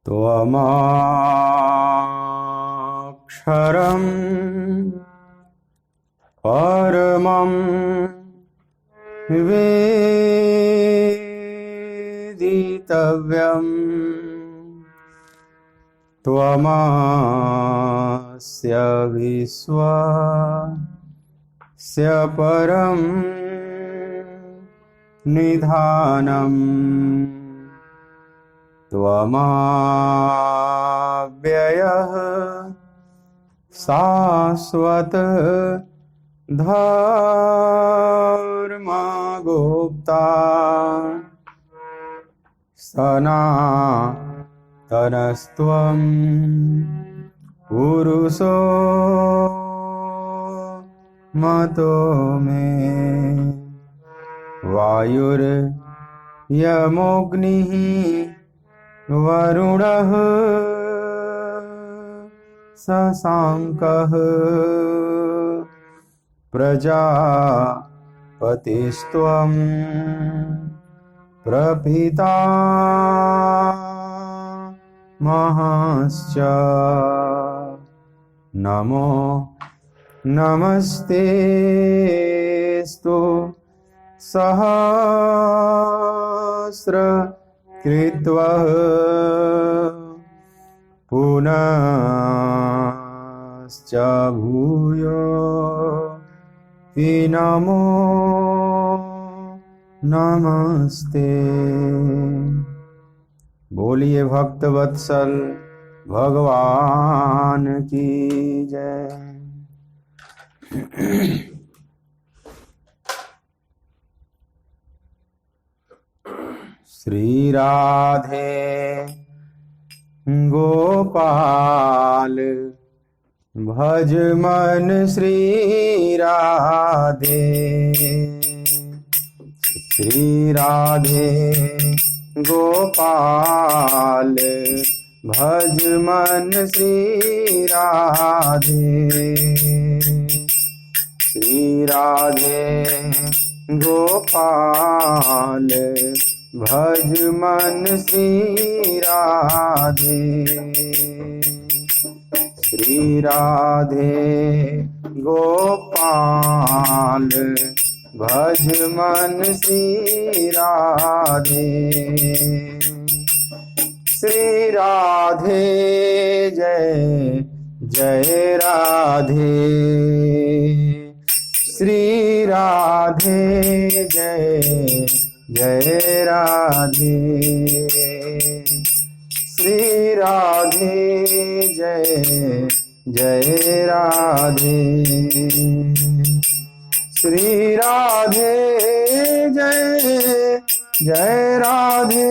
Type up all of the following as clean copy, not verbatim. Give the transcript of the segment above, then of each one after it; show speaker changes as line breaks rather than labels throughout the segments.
त्वमक्षरं परमं वेदितव्यं त्वमस्य विश्वस्य परं निधानम् त्वमव्ययः शाश्वत धर्मगुप्ता सनातनस्त्वं पुरुषो मतो मे वायुर्यमोऽग्निः वरुणः शशाङ्कः प्रजापतिस्त्वं प्रपितामहश्च नमो नमस्तेस्तु सहस्रकृत्वः पुनश्च भूयो हि नमो नमस्ते। बोलिए भक्त वत्सल भगवान की जय। श्री राधे गोपाल भज मन श्री राधे। श्री राधे गोपाल भज मन श्री राधे। श्री राधे गोपाल भज मन श्री राधे। श्री राधे गोपाल भज मन श्री राधे। श्री राधे जय जय राधे। श्री राधे जय जय राधे। श्री राधे जय जय राधे। श्री राधे जय जय राधे।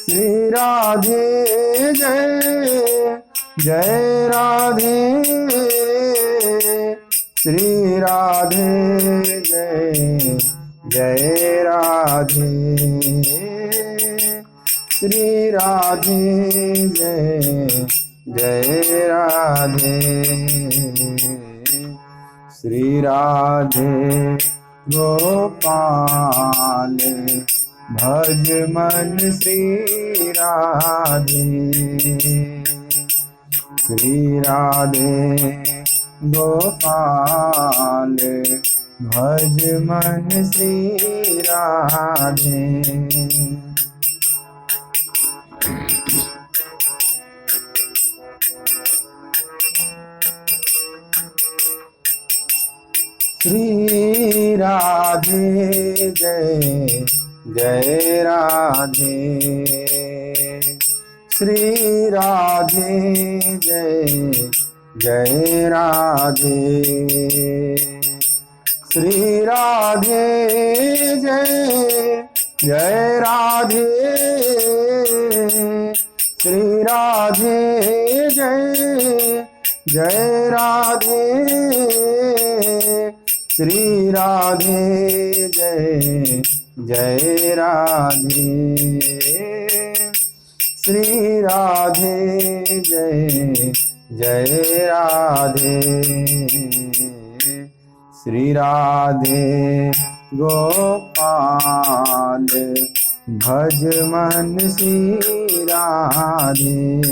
श्री राधे जय जय राधे। श्री राधे जय जय राधे। श्री राधे जय जय राधे। श्री राधे गोपाल भज मन श्री राधे। श्री राधे गोपाल भज मन श्री राधे। श्री राधे जय जय राधे। श्री राधे जय जय राधे। श्री राधे जय जय राधे। श्री राधे जय जय राधे। श्री राधे जय जय राधे। श्री राधे जय जय राधे। श्री राधे गोपाल भज मन श्री राधे।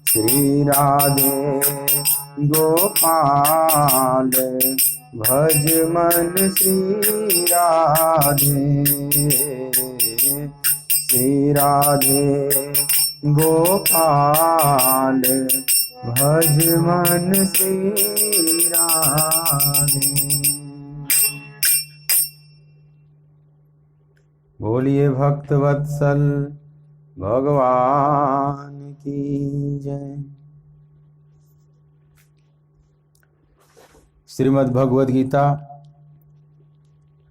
श्री राधे गोपाल भज मन श्री राधे। श्री राधे गोपाल भज मन श्री राधे। बोलिए भक्त वत्सल भगवान की जय। श्रीमद् भगवद गीता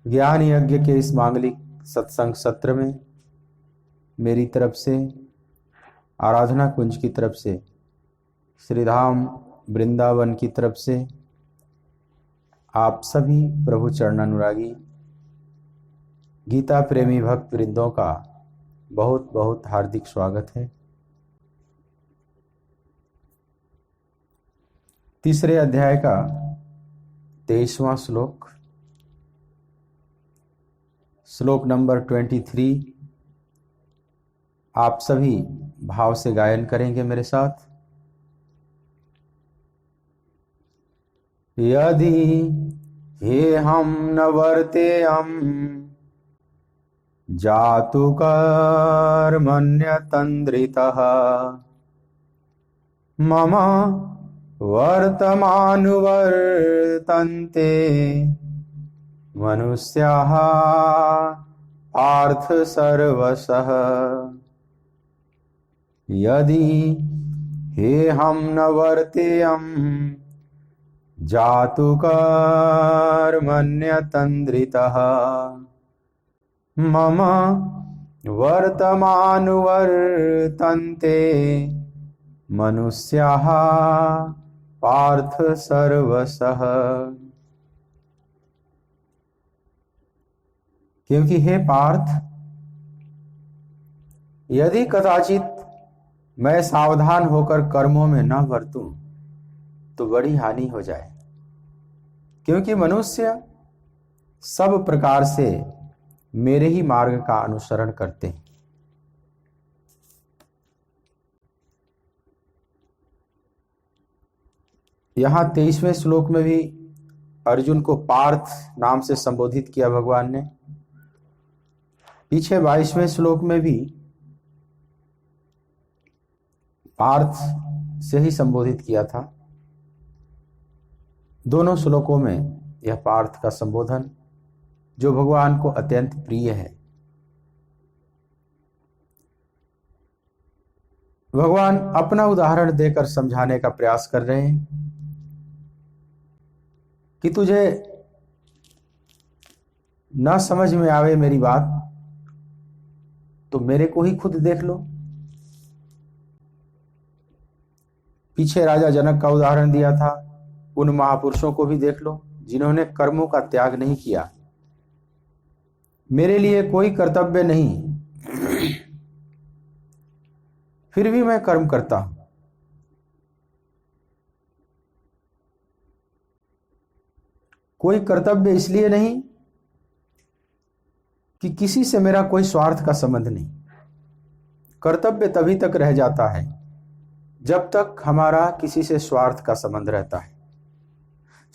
ज्ञान यज्ञ के इस मांगलिक सत्संग सत्र में मेरी तरफ से, आराधना कुंज की तरफ से, श्रीधाम वृंदावन की तरफ से आप सभी प्रभु चरणानुरागी गीता प्रेमी भक्त वृंदों का बहुत बहुत हार्दिक स्वागत है। तीसरे अध्याय का 23वां श्लोक, श्लोक नंबर 23 आप सभी भाव से गायन करेंगे मेरे साथ। यदि हे हम न वर्तेयम जातु कर्मण्यतन्द्रितः मम वर्तमानुवर्तन्ते मनुष्याः पार्थ सर्वशः। यदि हे हम न वर्तेयम जातु कर्मण्यतन्द्रितः मम वर्तमानुवर्तन्ते मनुष्याः पार्थ सर्वशः। क्योंकि हे पार्थ, यदि कदाचित मैं सावधान होकर कर्मों में न बरतूं तो बड़ी हानि हो जाए। क्योंकि मनुष्य सब प्रकार से मेरे ही मार्ग का अनुसरण करते हैं। यहां 23वें श्लोक में भी अर्जुन को पार्थ नाम से संबोधित किया भगवान ने। पीछे 22वें श्लोक में भी पार्थ से ही संबोधित किया था। दोनों श्लोकों में यह पार्थ का संबोधन जो भगवान को अत्यंत प्रिय है। भगवान अपना उदाहरण देकर समझाने का प्रयास कर रहे हैं कि तुझे न समझ में आवे मेरी बात तो मेरे को ही खुद देख लो। पीछे राजा जनक का उदाहरण दिया था, उन महापुरुषों को भी देख लो जिन्होंने कर्मों का त्याग नहीं किया। मेरे लिए कोई कर्तव्य नहीं, फिर भी मैं कर्म करता हूं। कोई कर्तव्य इसलिए नहीं कि किसी से मेरा कोई स्वार्थ का संबंध नहीं। कर्तव्य तभी तक रह जाता है जब तक हमारा किसी से स्वार्थ का संबंध रहता है।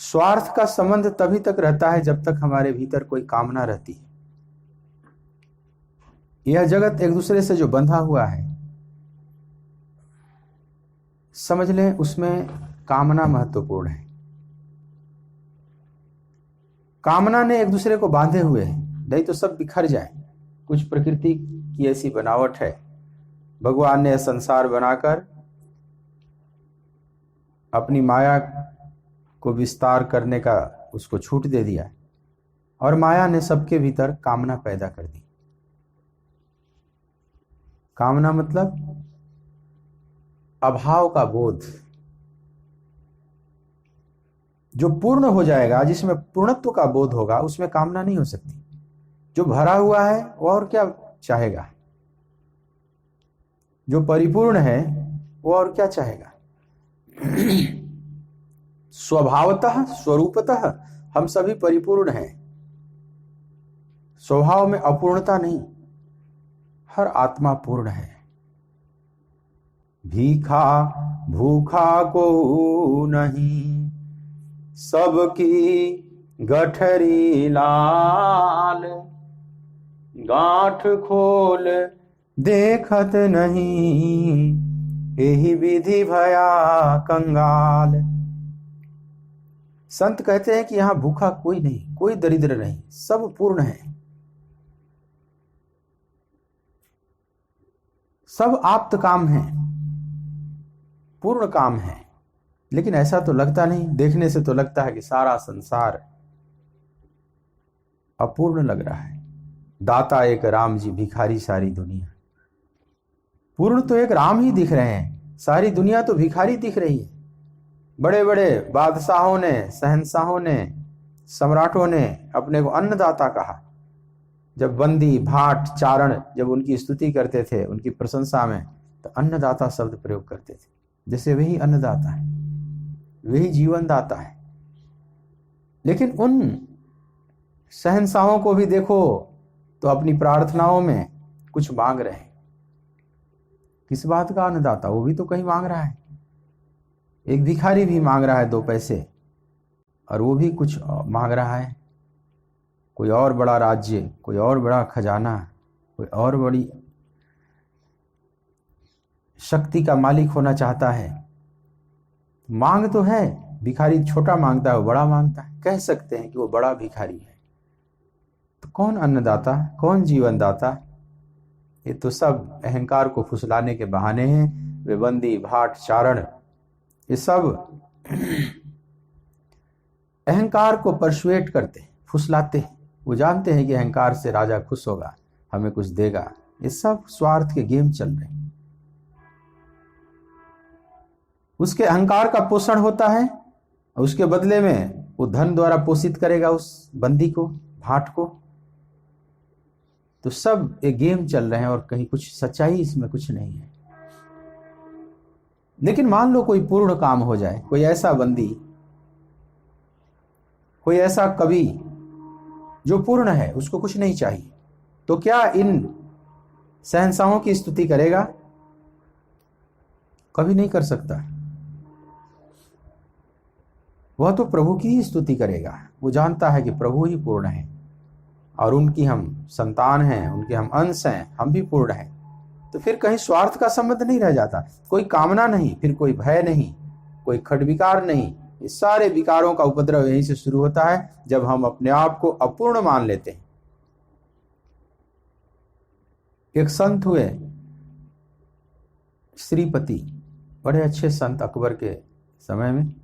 स्वार्थ का संबंध तभी तक रहता है जब तक हमारे भीतर कोई कामना रहती है। यह जगत एक दूसरे से जो बंधा हुआ है, समझ लें उसमें कामना महत्वपूर्ण है। कामना ने एक दूसरे को बांधे हुए है, नहीं तो सब बिखर जाए। कुछ प्रकृति की ऐसी बनावट है। भगवान ने संसार बनाकर अपनी माया को विस्तार करने का उसको छूट दे दिया और माया ने सबके भीतर कामना पैदा कर दी। कामना मतलब अभाव का बोध। जो पूर्ण हो जाएगा, जिसमें पूर्णत्व का बोध होगा, उसमें कामना नहीं हो सकती। जो भरा हुआ है वो और क्या चाहेगा? जो परिपूर्ण है वो और क्या चाहेगा? स्वभावतः स्वरूपतः हम सभी परिपूर्ण हैं। स्वभाव में अपूर्णता नहीं, हर आत्मा पूर्ण है। भीखा भूखा को नहीं, सबकी गठरी लाल, गांठ खोल देखत नहीं, यही विधि भया कंगाल। संत कहते हैं कि यहां भूखा कोई नहीं, कोई दरिद्र नहीं, सब पूर्ण है, सब आप्त काम है, पूर्ण काम है। लेकिन ऐसा तो लगता नहीं, देखने से तो लगता है कि सारा संसार अपूर्ण लग रहा है। दाता एक राम जी, भिखारी सारी दुनिया। पूर्ण तो एक राम ही दिख रहे हैं, सारी दुनिया तो भिखारी दिख रही है। बड़े बड़े बादशाहों ने, शहंशाहों ने, सम्राटों ने अपने को अन्नदाता कहा। जब बंदी भाट चारण जब उनकी स्तुति करते थे, उनकी प्रशंसा में, तो अन्नदाता शब्द प्रयोग करते थे, जैसे वही अन्नदाता है, वही जीवन दाता है। लेकिन उन शहंशाहों को भी देखो तो अपनी प्रार्थनाओं में कुछ मांग रहे हैं। किस बात का अन्नदाता? वो भी तो कहीं मांग रहा है। एक भिखारी भी मांग रहा है 2 पैसे, और वो भी कुछ मांग रहा है। कोई और बड़ा राज्य, कोई और बड़ा खजाना, कोई और बड़ी शक्ति का मालिक होना चाहता है। मांग तो है, भिखारी छोटा मांगता है, वो बड़ा मांगता है। कह सकते हैं कि वो बड़ा भिखारी है। तो कौन अन्नदाता, कौन जीवन दाता? ये तो सब अहंकार को फुसलाने के बहाने हैं। वे बंदी भाट चारण, ये सब अहंकार को परसुएट करते हैं, फुसलाते हैं। वो जानते हैं कि अहंकार से राजा खुश होगा, हमें कुछ देगा। ये सब स्वार्थ के गेम चल रहे हैं। उसके अहंकार का पोषण होता है, और उसके बदले में वो धन द्वारा पोषित करेगा उस बंदी को, भाट को। तो सब एक गेम चल रहे हैं, और कहीं कुछ सच्चाई इसमें कुछ नहीं है। लेकिन मान लो कोई पूर्ण काम हो जाए, कोई ऐसा बंदी, कोई ऐसा कवि जो पूर्ण है, उसको कुछ नहीं चाहिए, तो क्या इन शहंशाहों की स्तुति करेगा? कभी नहीं कर सकता। वह तो प्रभु की ही स्तुति करेगा। वो जानता है कि प्रभु ही पूर्ण है, और उनकी हम संतान हैं, उनके हम अंश हैं, हम भी पूर्ण हैं। तो फिर कहीं स्वार्थ का संबंध नहीं रह जाता, कोई कामना नहीं, फिर कोई भय नहीं, कोई खडविकार नहीं। ये सारे विकारों का उपद्रव यहीं से शुरू होता है, जब हम अपने आप को अपूर्ण मान लेते हैं। एक संत हुए श्रीपति, बड़े अच्छे संत अकबर के समय में,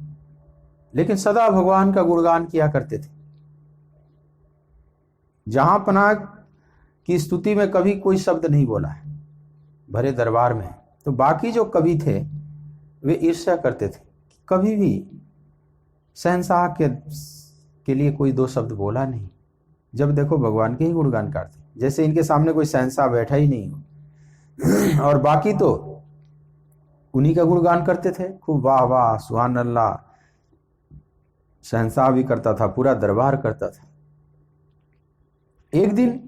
लेकिन सदा भगवान का गुणगान किया करते थे। जहां पनाह की स्तुति में कभी कोई शब्द नहीं बोला है भरे दरबार में। तो बाकी जो कवि थे वे ईर्ष्या करते थे, कभी भी शहंशाह के लिए कोई 2 शब्द बोला नहीं। जब देखो भगवान के ही गुणगान करते, जैसे इनके सामने कोई शहंशाह बैठा ही नहीं हो। और बाकी तो उन्हीं का गुणगान करते थे, खूब वाह वाह सुभान अल्लाह। शहंशाह भी करता था, पूरा दरबार करता था। एक दिन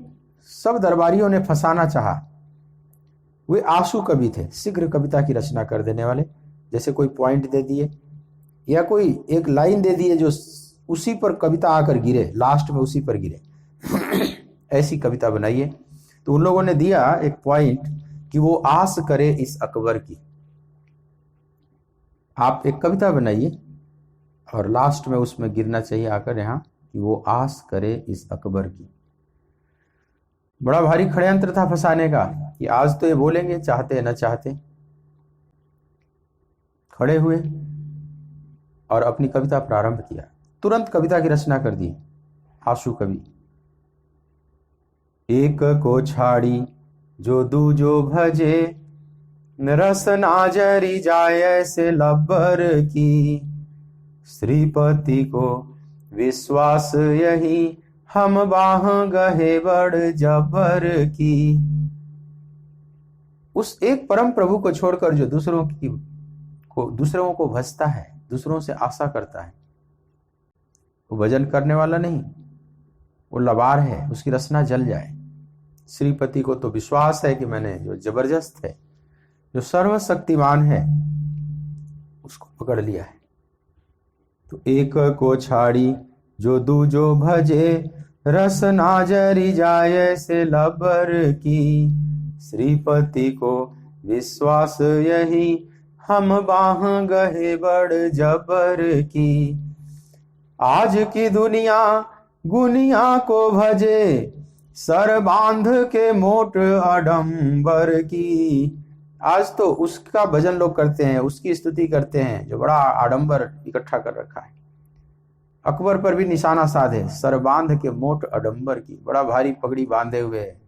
सब दरबारियों ने फंसाना चाहा। वे आंसू कवि थे, शीघ्र कविता की रचना कर देने वाले। जैसे कोई पॉइंट दे दिए या कोई एक लाइन दे दिए जो उसी पर कविता आकर गिरे, लास्ट में उसी पर गिरे। ऐसी कविता बनाइए। तो उन लोगों ने दिया एक पॉइंट कि वो आस करे इस अकबर की। आप एक कविता बनाइए और लास्ट में उसमें गिरना चाहिए आकर यहाँ कि वो आस करे इस अकबर की। बड़ा भारी षड्यंत्र था फंसाने का कि आज तो ये बोलेंगे चाहते न चाहते। खड़े हुए और अपनी कविता प्रारंभ किया, तुरंत कविता की रचना कर दी। आशु कवि। एक को छाड़ी जो दूजो भजे, रस नाजरी जाए ऐसे लब्बर की। श्रीपति को विश्वास यही, हम बाह गहे बड़ जबर की। उस एक परम प्रभु को छोड़कर जो दूसरों को भजता है, दूसरों से आशा करता है, वो भजन करने वाला नहीं, वो लबार है, उसकी रसना जल जाए। श्रीपति को तो विश्वास है कि मैंने जो जबरदस्त है, जो सर्वशक्तिमान है, उसको पकड़ लिया है। तो एक को छाड़ी जो दूजो भजे, रसना जरी जाए से लबर की। श्रीपति को विश्वास यही, हम बाह गहे बड़ जबर की। आज की दुनिया गुनिया को भजे, सर बांध के मोट आडंबर की। आज तो उसका भजन लोग करते हैं, उसकी स्तुति करते हैं जो बड़ा आडंबर इकट्ठा कर रखा है। अकबर पर भी निशाना साधे, सर बांध के मोट आडंबर की। बड़ा भारी पगड़ी बांधे हुए है,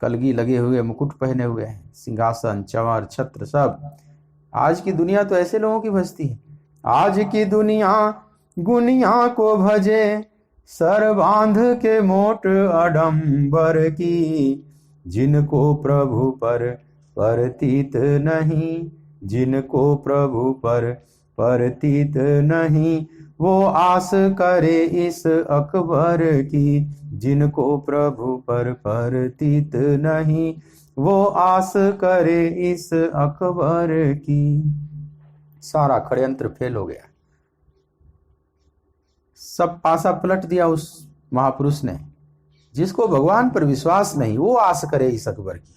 कलगी लगे हुए, मुकुट पहने हुए हैं, सिंहासन चंवर छत्र सब। आज की दुनिया तो ऐसे लोगों की भजती है। आज की दुनिया गुनिया को भजे, सर बांध के मोट आडंबर की। जिनको प्रभु पर परतीत नहीं, जिनको प्रभु पर परतीत नहीं, वो आस करे इस अकबर की। जिनको प्रभु पर परतीत नहीं, वो आस करे इस अकबर की। सारा षड्यंत्र फेल हो गया, सब पासा पलट दिया उस महापुरुष ने। जिसको भगवान पर विश्वास नहीं, वो आस करे इस अकबर की।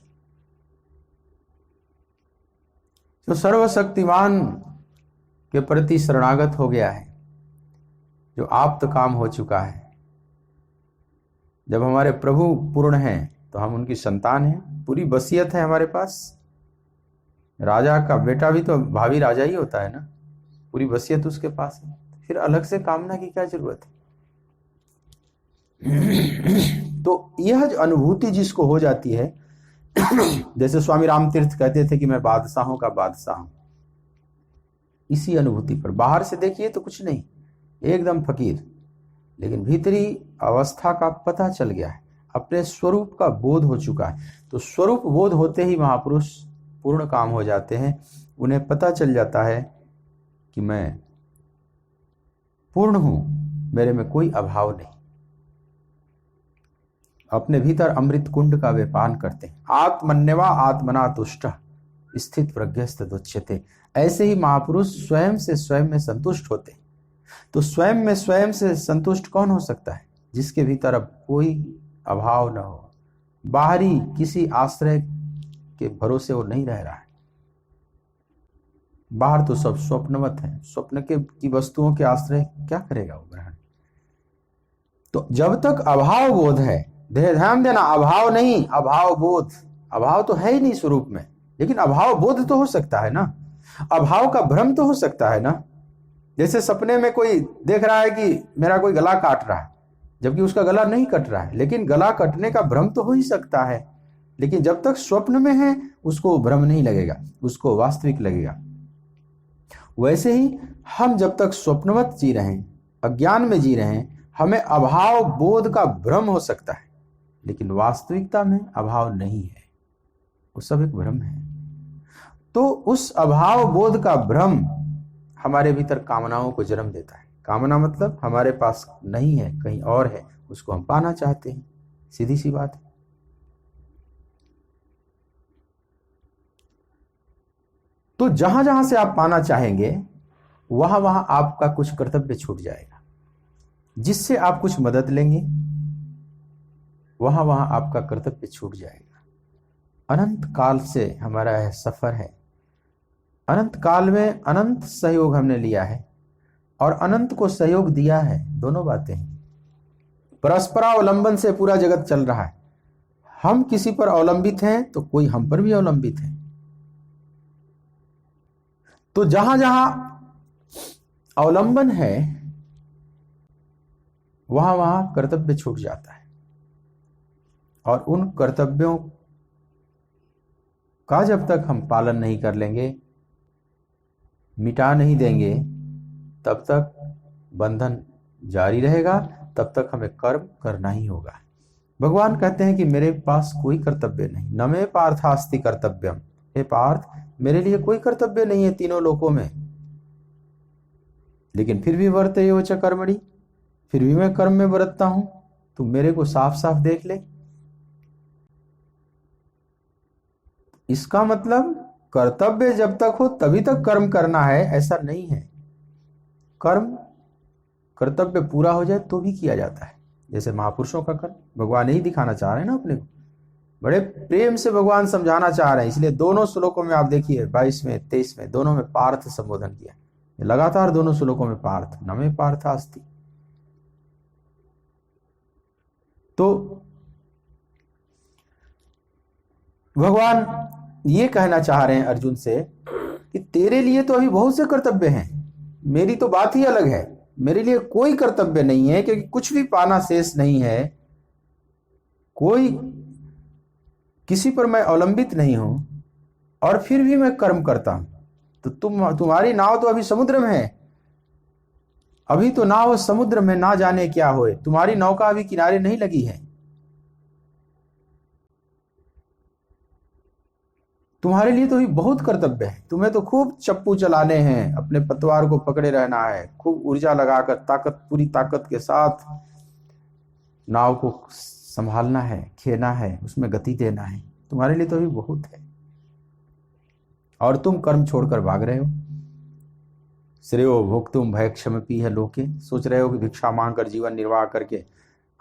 जो सर्वशक्तिमान के प्रति शरणागत हो गया है, जो आप्त काम हो चुका है। जब हमारे प्रभु पूर्ण हैं तो हम उनकी संतान हैं, पूरी वसीयत है हमारे पास। राजा का बेटा भी तो भावी राजा ही होता है ना, पूरी वसीयत उसके पास है, फिर अलग से कामना की क्या जरूरत है। तो यह जो अनुभूति जिसको हो जाती है, जैसे स्वामी राम तीर्थ कहते थे कि मैं बादशाहों का बादशाह हूं, इसी अनुभूति पर। बाहर से देखिए तो कुछ नहीं, एकदम फकीर, लेकिन भीतरी अवस्था का पता चल गया है, अपने स्वरूप का बोध हो चुका है। तो स्वरूप बोध होते ही महापुरुष पूर्ण काम हो जाते हैं। उन्हें पता चल जाता है कि मैं पूर्ण हूं, मेरे में कोई अभाव नहीं। अपने भीतर अमृत कुंड का वे पान करते हैं। आत्मन्यवा आत्मना तुष्ट स्थित प्रज्ञस्त दुच्यते। ऐसे ही महापुरुष स्वयं से स्वयं में संतुष्ट होते हैं। तो स्वयं में स्वयं से संतुष्ट कौन हो सकता है? जिसके भीतर अब कोई अभाव न हो, बाहरी किसी आश्रय के भरोसे वो नहीं रह रहा है। बाहर तो सब स्वप्नवत है, स्वप्न के की वस्तुओं के आश्रय क्या करेगा वो ग्रहण। तो जब तक अभाव बोध है, ध्यान देना, अभाव नहीं, अभाव बोध। अभाव तो है ही नहीं स्वरूप में, लेकिन अभाव बोध तो हो सकता है ना, अभाव का भ्रम तो हो सकता है ना। जैसे सपने में कोई देख रहा है कि मेरा कोई गला काट रहा है, जबकि उसका गला नहीं कट रहा है, लेकिन गला कटने का भ्रम तो हो ही सकता है। लेकिन जब तक स्वप्न में है उसको भ्रम नहीं लगेगा, उसको वास्तविक लगेगा। वैसे ही हम जब तक स्वप्नवत जी रहे हैं, अज्ञान में जी रहे हैं, हमें अभाव बोध का भ्रम हो सकता है, लेकिन वास्तविकता में अभाव नहीं है, वो सब एक भ्रम है। तो उस अभाव बोध का भ्रम हमारे भीतर कामनाओं को जन्म देता है। कामना मतलब हमारे पास नहीं है, कहीं और है, उसको हम पाना चाहते हैं, सीधी सी बात है। तो जहां जहां से आप पाना चाहेंगे वहां वहां आपका कुछ कर्तव्य छूट जाएगा, जिससे आप कुछ मदद लेंगे वहां वहां आपका कर्तव्य छूट जाएगा। अनंत काल से हमारा यह सफर है, अनंत काल में अनंत सहयोग हमने लिया है और अनंत को सहयोग दिया है। दोनों बातें हैं, परस्परावलंबन से पूरा जगत चल रहा है। हम किसी पर अवलंबित हैं तो कोई हम पर भी अवलंबित है। तो जहां जहां अवलंबन है वहां वहां कर्तव्य छूट जाता है, और उन कर्तव्यों का जब तक हम पालन नहीं कर लेंगे, मिटा नहीं देंगे, तब तक बंधन जारी रहेगा, तब तक हमें कर्म करना ही होगा। भगवान कहते हैं कि मेरे पास कोई कर्तव्य नहीं, न मे पार्थास्ति कर्तव्यम। हे पार्थ, मेरे लिए कोई कर्तव्य नहीं है तीनों लोकों में, लेकिन फिर भी वर्तयो च कर्मणि, फिर भी मैं कर्म में बरतता हूं। तू मेरे को साफ साफ देख ले। इसका मतलब कर्तव्य जब तक हो तभी तक कर्म करना है, ऐसा नहीं है। कर्म कर्तव्य पूरा हो जाए तो भी किया जाता है। जैसे महापुरुषों का कर्म भगवान यही दिखाना चाह रहे हैं ना अपने को, बड़े प्रेम से भगवान समझाना चाह रहे हैं। इसलिए दोनों श्लोकों में आप देखिए 22वें 23वें दोनों में पार्थ संबोधन किया, लगातार दोनों श्लोकों में पार्थ, नमे पार्थास्ति। तो भगवान ये कहना चाह रहे हैं अर्जुन से कि तेरे लिए तो अभी बहुत से कर्तव्य हैं, मेरी तो बात ही अलग है। मेरे लिए कोई कर्तव्य नहीं है, क्योंकि कुछ भी पाना शेष नहीं है, कोई किसी पर मैं अवलंबित नहीं हूं, और फिर भी मैं कर्म करता हूं। तो तुम्हारी नाव तो अभी समुद्र में है, अभी तो नाव समुद्र में ना जाने क्या होए, तुम्हारी नौका अभी किनारे नहीं लगी है। तुम्हारे लिए तो अभी बहुत कर्तव्य है, तुम्हें तो खूब चप्पू चलाने हैं, अपने पतवार को पकड़े रहना है, खूब ऊर्जा लगाकर ताकत, पूरी ताकत के साथ नाव को संभालना है, खेना है, उसमें गति देना है। तुम्हारे लिए तो अभी बहुत है, और तुम कर्म छोड़कर भाग रहे हो। श्रेयो भोक्तुम भयक्षमपि है लोके, सोच रहे हो कि भिक्षा मांग कर जीवन निर्वाह करके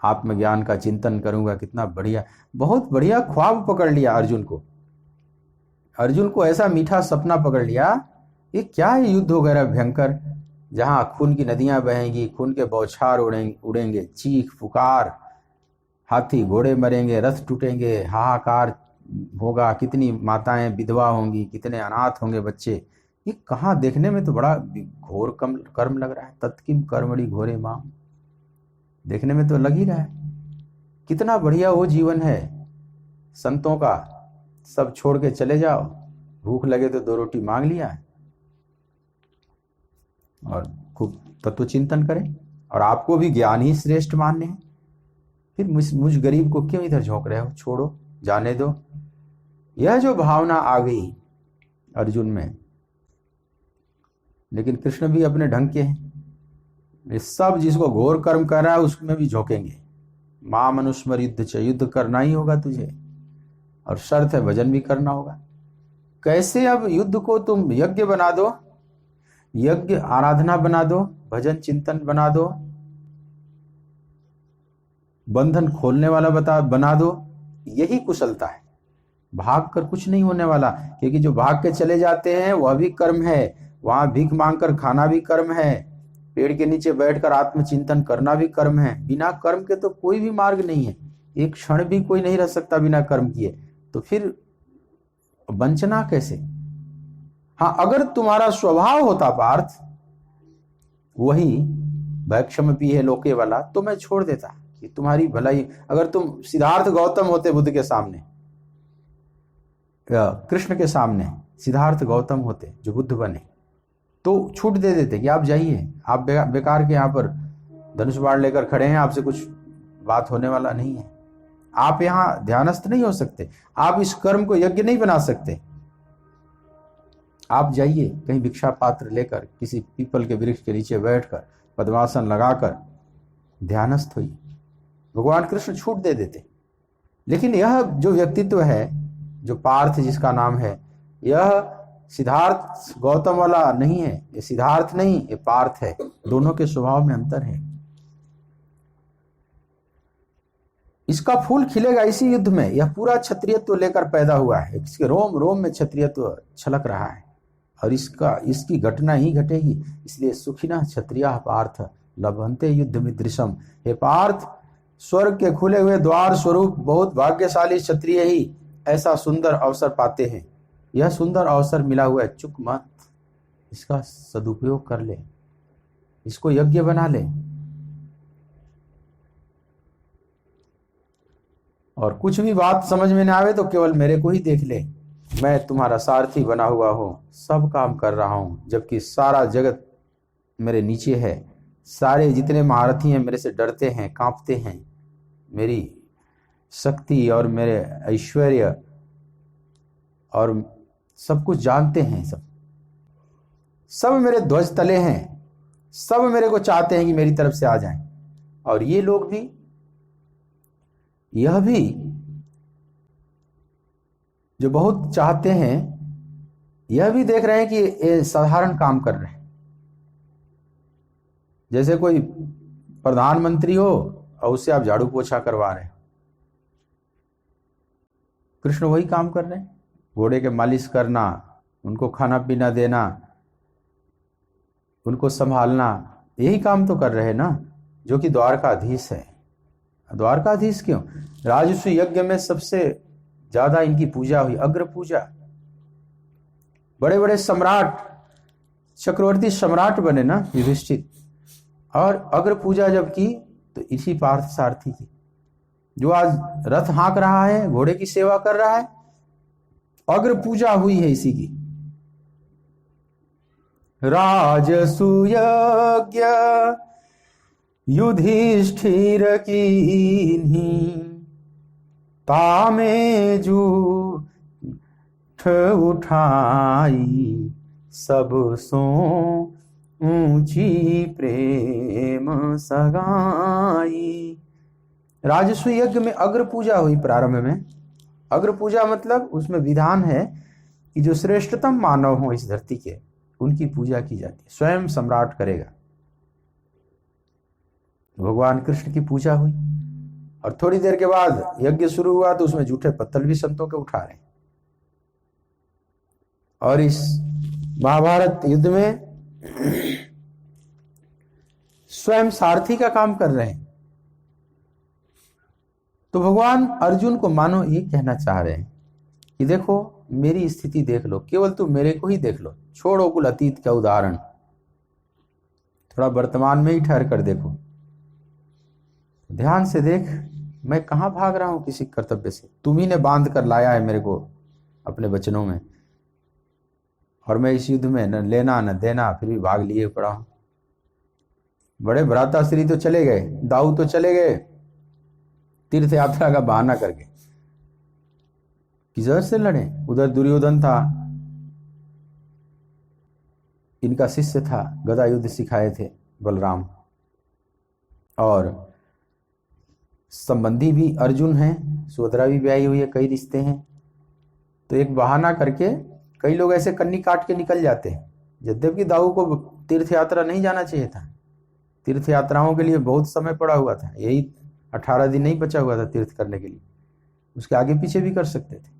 आत्मज्ञान का चिंतन करूंगा। कितना बढ़िया, बहुत बढ़िया ख्वाब पकड़ लिया अर्जुन को। अर्जुन को ऐसा मीठा सपना पकड़ लिया, ये क्या है युद्ध वगैरह भयंकर, जहां खून की नदियां बहेंगी, खून के बौछार उड़ेंगे, चीख पुकार, हाथी घोड़े मरेंगे, रथ टूटेंगे, हाहाकार होगा, कितनी माताएं विधवा होंगी, कितने अनाथ होंगे बच्चे। ये कहाँ, देखने में तो बड़ा घोर कर्म लग रहा है। तत्किम कर्मणि घोरे माम, देखने में तो लग ही रहा है कितना बढ़िया वो जीवन है संतों का। सब छोड़ के चले जाओ, भूख लगे तो 2 रोटी मांग लिया और खूब तत्व चिंतन करें, और आपको भी ज्ञान ही श्रेष्ठ मानने हैं। फिर मुझ गरीब को क्यों इधर झोंक रहे हो, छोड़ो, जाने दो। यह जो भावना आ गई अर्जुन में, लेकिन कृष्ण भी अपने ढंग के हैं। ये सब जिसको घोर कर्म कर रहा है उसमें भी झोंकेंगे। मां मनुस्मर युद्ध च, युद्ध करना ही होगा तुझे, और शर्त है भजन भी करना होगा। कैसे? अब युद्ध को तुम यज्ञ बना दो, यज्ञ आराधना बना दो, भजन चिंतन बना दो, बंधन खोलने वाला बना दो। यही कुशलता है। भाग कर कुछ नहीं होने वाला, क्योंकि जो भाग के चले जाते हैं वह भी कर्म है, वहां भीख मांगकर खाना भी कर्म है, पेड़ के नीचे बैठकर आत्मचिंतन करना भी कर्म है। बिना कर्म के तो कोई भी मार्ग नहीं है, एक क्षण भी कोई नहीं रह सकता बिना कर्म किए। तो फिर वंचना कैसे? हाँ, अगर तुम्हारा स्वभाव होता पार्थ वही भयक्षमपि है लोके वाला, तो मैं छोड़ देता कि तुम्हारी भलाई। अगर तुम सिद्धार्थ गौतम होते बुद्ध के सामने, कृष्ण के सामने सिद्धार्थ गौतम होते जो बुद्ध बने, तो छूट दे देते कि आप जाइए, आप बेकार के यहाँ पर धनुष बाण लेकर खड़े हैं, आपसे कुछ बात होने वाला नहीं है, आप यहाँ ध्यानस्थ नहीं हो सकते, आप इस कर्म को यज्ञ नहीं बना सकते, आप जाइए कहीं भिक्षा पात्र लेकर किसी पीपल के वृक्ष के नीचे बैठकर पद्मासन लगाकर ध्यानस्थ होइए। भगवान कृष्ण छूट दे देते। लेकिन यह जो व्यक्तित्व है, जो पार्थ जिसका नाम है, यह सिद्धार्थ गौतम वाला नहीं है। ये सिद्धार्थ नहीं, ये पार्थ है। दोनों के स्वभाव में अंतर है। इसका फूल खिलेगा इसी युद्ध में। यह पूरा क्षत्रियत्व लेकर पैदा हुआ है, इसके रोम रोम में क्षत्रियत्व छलक रहा है, और इसकी घटना ही घटेगी। इसलिए सुखिनः क्षत्रियाः पार्थ लभन्ते युद्ध मिदृशम। हे पार्थ, स्वर्ग के खुले हुए द्वार स्वरूप बहुत भाग्यशाली क्षत्रिय ही ऐसा सुंदर अवसर पाते हैं। यह सुंदर अवसर मिला हुआ है, चुक मत, इसका सदुपयोग कर ले, इसको यज्ञ बना ले। और कुछ भी बात समझ में ना आवे तो केवल मेरे को ही देख ले, मैं तुम्हारा सारथी बना हुआ हूं, सब काम कर रहा हूं, जबकि सारा जगत मेरे नीचे है। सारे जितने महारथी हैं मेरे से डरते हैं, कांपते हैं। मेरी शक्ति और मेरे ऐश्वर्य और सब कुछ जानते हैं, सब मेरे ध्वज तले हैं, सब मेरे को चाहते हैं कि मेरी तरफ से आ जाएं। और ये लोग भी यह भी जो बहुत चाहते हैं, यह भी देख रहे हैं कि ये साधारण काम कर रहे हैं। जैसे कोई प्रधानमंत्री हो और उससे आप झाड़ू पोछा करवा रहे हैं, कृष्ण वही काम कर रहे हैं। घोड़े के मालिश करना, उनको खाना पीना देना, उनको संभालना, यही काम तो कर रहे हैं ना, जो कि द्वारकाधीश है। द्वारकाधीश क्यों? राजस्व यज्ञ में सबसे ज्यादा इनकी पूजा हुई, अग्र पूजा। बड़े बड़े सम्राट, चक्रवर्ती सम्राट बने ना युधिष्ठिर, और अग्र पूजा जब की तो इसी पार्थ सारथी की, जो आज रथ हाँक रहा है, घोड़े की सेवा कर रहा है, अग्र पूजा हुई है इसी की। राजसूयज्ञ युधिष्ठिर कीन्ही, तामे जूठ उठाई, सब सो ऊंची प्रेम सगाई। राजस्व यज्ञ में अग्र पूजा हुई प्रारंभ में। अग्र पूजा मतलब उसमें विधान है कि जो श्रेष्ठतम मानव हो इस धरती के, उनकी पूजा की जाती है, स्वयं सम्राट करेगा। भगवान कृष्ण की पूजा हुई, और थोड़ी देर के बाद यज्ञ शुरू हुआ तो उसमें जूठे पत्तल भी संतों के उठा रहे हैं। और इस महाभारत युद्ध में स्वयं सारथी का काम कर रहे हैं। तो भगवान अर्जुन को मानो ये कहना चाह रहे हैं कि देखो मेरी स्थिति देख लो, केवल तुम मेरे को ही देख लो, छोड़ो कुल अतीत का उदाहरण, थोड़ा वर्तमान में ही ठहर कर देखो, ध्यान से देख, मैं कहां भाग रहा हूं किसी कर्तव्य से। तुम ही ने बांध कर लाया है मेरे को अपने वचनों में, और मैं इस युद्ध में न लेना न देना, फिर भी भाग लिए पड़ा हूं। बड़े भ्राताश्री तो चले गए, दाऊ तो चले गए तीर्थ यात्रा का बहाना करके, किधर से लड़े। उधर दुर्योधन था, इनका शिष्य था, गदा युद्ध सिखाए थे बलराम, और संबंधी भी अर्जुन हैं, सुभद्रा भी ब्याही हुई है, कई रिश्ते हैं। तो एक बहाना करके कई लोग ऐसे कन्नी काट के निकल जाते हैं, यद्यपि दाऊ को तीर्थ यात्रा नहीं जाना चाहिए था। तीर्थ यात्राओं के लिए बहुत समय पड़ा हुआ था, यही 18 दिन नहीं बचा हुआ था तीर्थ करने के लिए, उसके आगे पीछे भी कर सकते थे।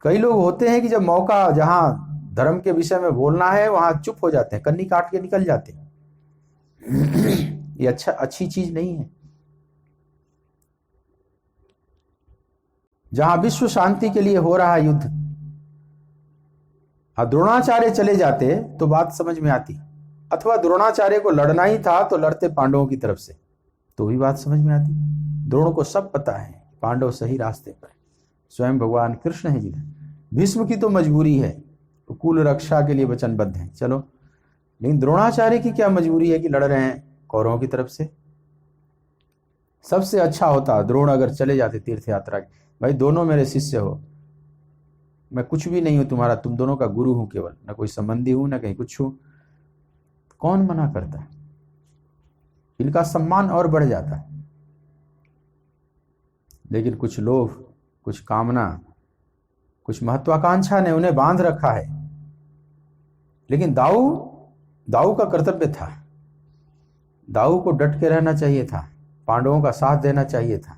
कई लोग होते हैं कि जब मौका, जहां धर्म के विषय में बोलना है वहां चुप हो जाते हैं, कन्नी काट के निकल जाते हैं। ये अच्छी चीज नहीं है। जहां विश्व शांति के लिए हो रहा है युद्ध, द्रोणाचार्य चले जाते तो बात समझ में आती, अथवा द्रोणाचार्य को लड़ना ही था तो लड़ते पांडवों की तरफ से, तो भी बात समझ में आती। द्रोण को सब पता है पांडव सही रास्ते पर, स्वयं भगवान कृष्ण है जिधर। भीष्म की तो मजबूरी है, तो कुल रक्षा के लिए वचनबद्ध है, चलो, लेकिन द्रोणाचार्य की क्या मजबूरी है कि लड़ रहे हैं कौरवों की तरफ से। सबसे अच्छा होता द्रोण अगर चले जाते तीर्थ यात्रा के, भाई दोनों मेरे शिष्य हो, मैं कुछ भी नहीं हूं तुम्हारा, तुम दोनों का गुरु हूं केवल, न कोई संबंधी हूं न कहीं कुछ हूं, कौन मना करता है। इनका सम्मान और बढ़ जाता है। लेकिन कुछ लोभ, कुछ कामना, कुछ महत्वाकांक्षा ने उन्हें बांध रखा है। लेकिन दाऊ का कर्तव्य था, दाऊ को डट के रहना चाहिए था, पांडवों का साथ देना चाहिए था,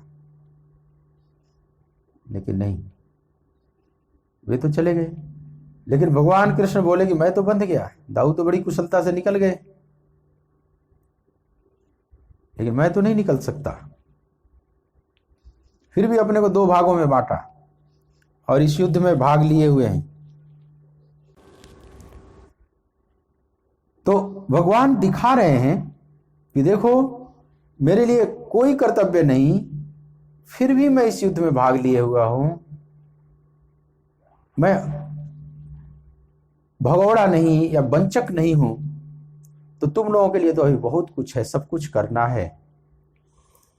लेकिन नहीं, वे तो चले गए। लेकिन भगवान कृष्ण बोले कि मैं तो बंध गया, दाऊ तो बड़ी कुशलता से निकल गए, लेकिन मैं तो नहीं निकल सकता। फिर भी अपने को दो भागों में बांटा और इस युद्ध में भाग लिए हुए हैं। तो भगवान दिखा रहे हैं कि देखो मेरे लिए कोई कर्तव्य नहीं, फिर भी मैं इस युद्ध में भाग लिए हुआ हूं। मैं भगोड़ा नहीं या वंचक नहीं हूं। तो तुम लोगों के लिए तो अभी बहुत कुछ है, सब कुछ करना है।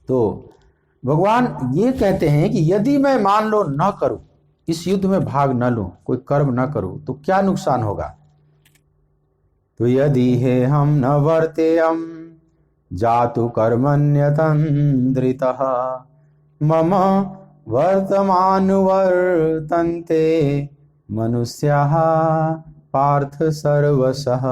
तो भगवान ये कहते हैं कि यदि मैं मान लो न करूं, इस युद्ध में भाग न लूं, कोई कर्म न करूं, तो क्या नुकसान होगा। तो यदि है हम न वर्तेयम जातु कर्मण्यतंद्रितः मम वर्तमानुवर्तन्ते मनुष्याः पार्थ सर्वशः।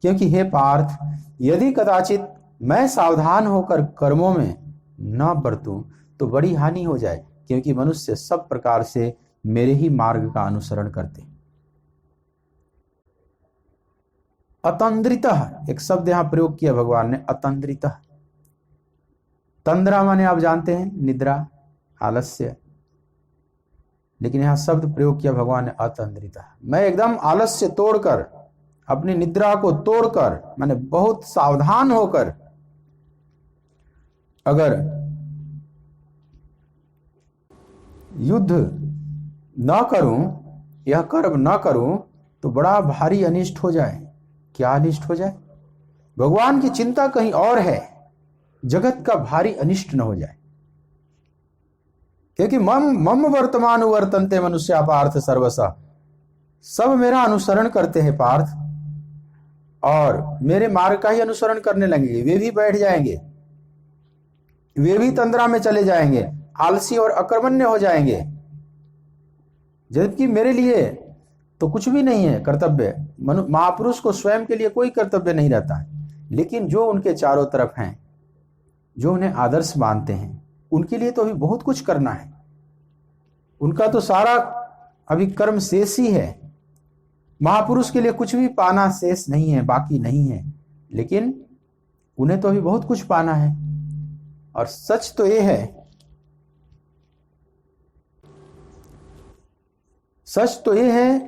क्योंकि हे पार्थ, यदि कदाचित मैं सावधान होकर कर्मों में न बरतूं तो बड़ी हानि हो जाए, क्योंकि मनुष्य सब प्रकार से मेरे ही मार्ग का अनुसरण करते हैं। अतंद्रितः एक शब्द यहां प्रयोग किया भगवान ने, अतंद्रितः। तंद्रा माने आप जानते हैं निद्रा, आलस्य, लेकिन यहां शब्द प्रयोग किया भगवान ने अतंद्रितः। मैं एकदम आलस्य तोड़कर, अपनी निद्रा को तोड़कर, मैंने बहुत सावधान होकर अगर युद्ध न करूं, यह कर्म न करूं तो बड़ा भारी अनिष्ट हो जाए। क्या अनिष्ट हो जाए? भगवान की चिंता कहीं और है, जगत का भारी अनिष्ट न हो जाए। क्योंकि मम वर्तमान वर्तन्ते मनुष्या पार्थ सर्वसा, सब मेरा अनुसरण करते हैं पार्थ, और मेरे मार्ग का ही अनुसरण करने लगेंगे। वे भी बैठ जाएंगे, वे भी तंद्रा में चले जाएंगे, आलसी और अकर्मण्य हो जाएंगे, जबकि मेरे लिए तो कुछ भी नहीं है कर्तव्य। महापुरुष को स्वयं के लिए कोई कर्तव्य नहीं रहता है, लेकिन जो उनके चारों तरफ हैं, जो उन्हें आदर्श मानते हैं, उनके लिए तो अभी बहुत कुछ करना है। उनका तो सारा अभी कर्म शेष ही है। महापुरुष के लिए कुछ भी पाना शेष नहीं है, बाकी नहीं है, लेकिन उन्हें तो अभी बहुत कुछ पाना है। और सच तो यह है, सच तो यह है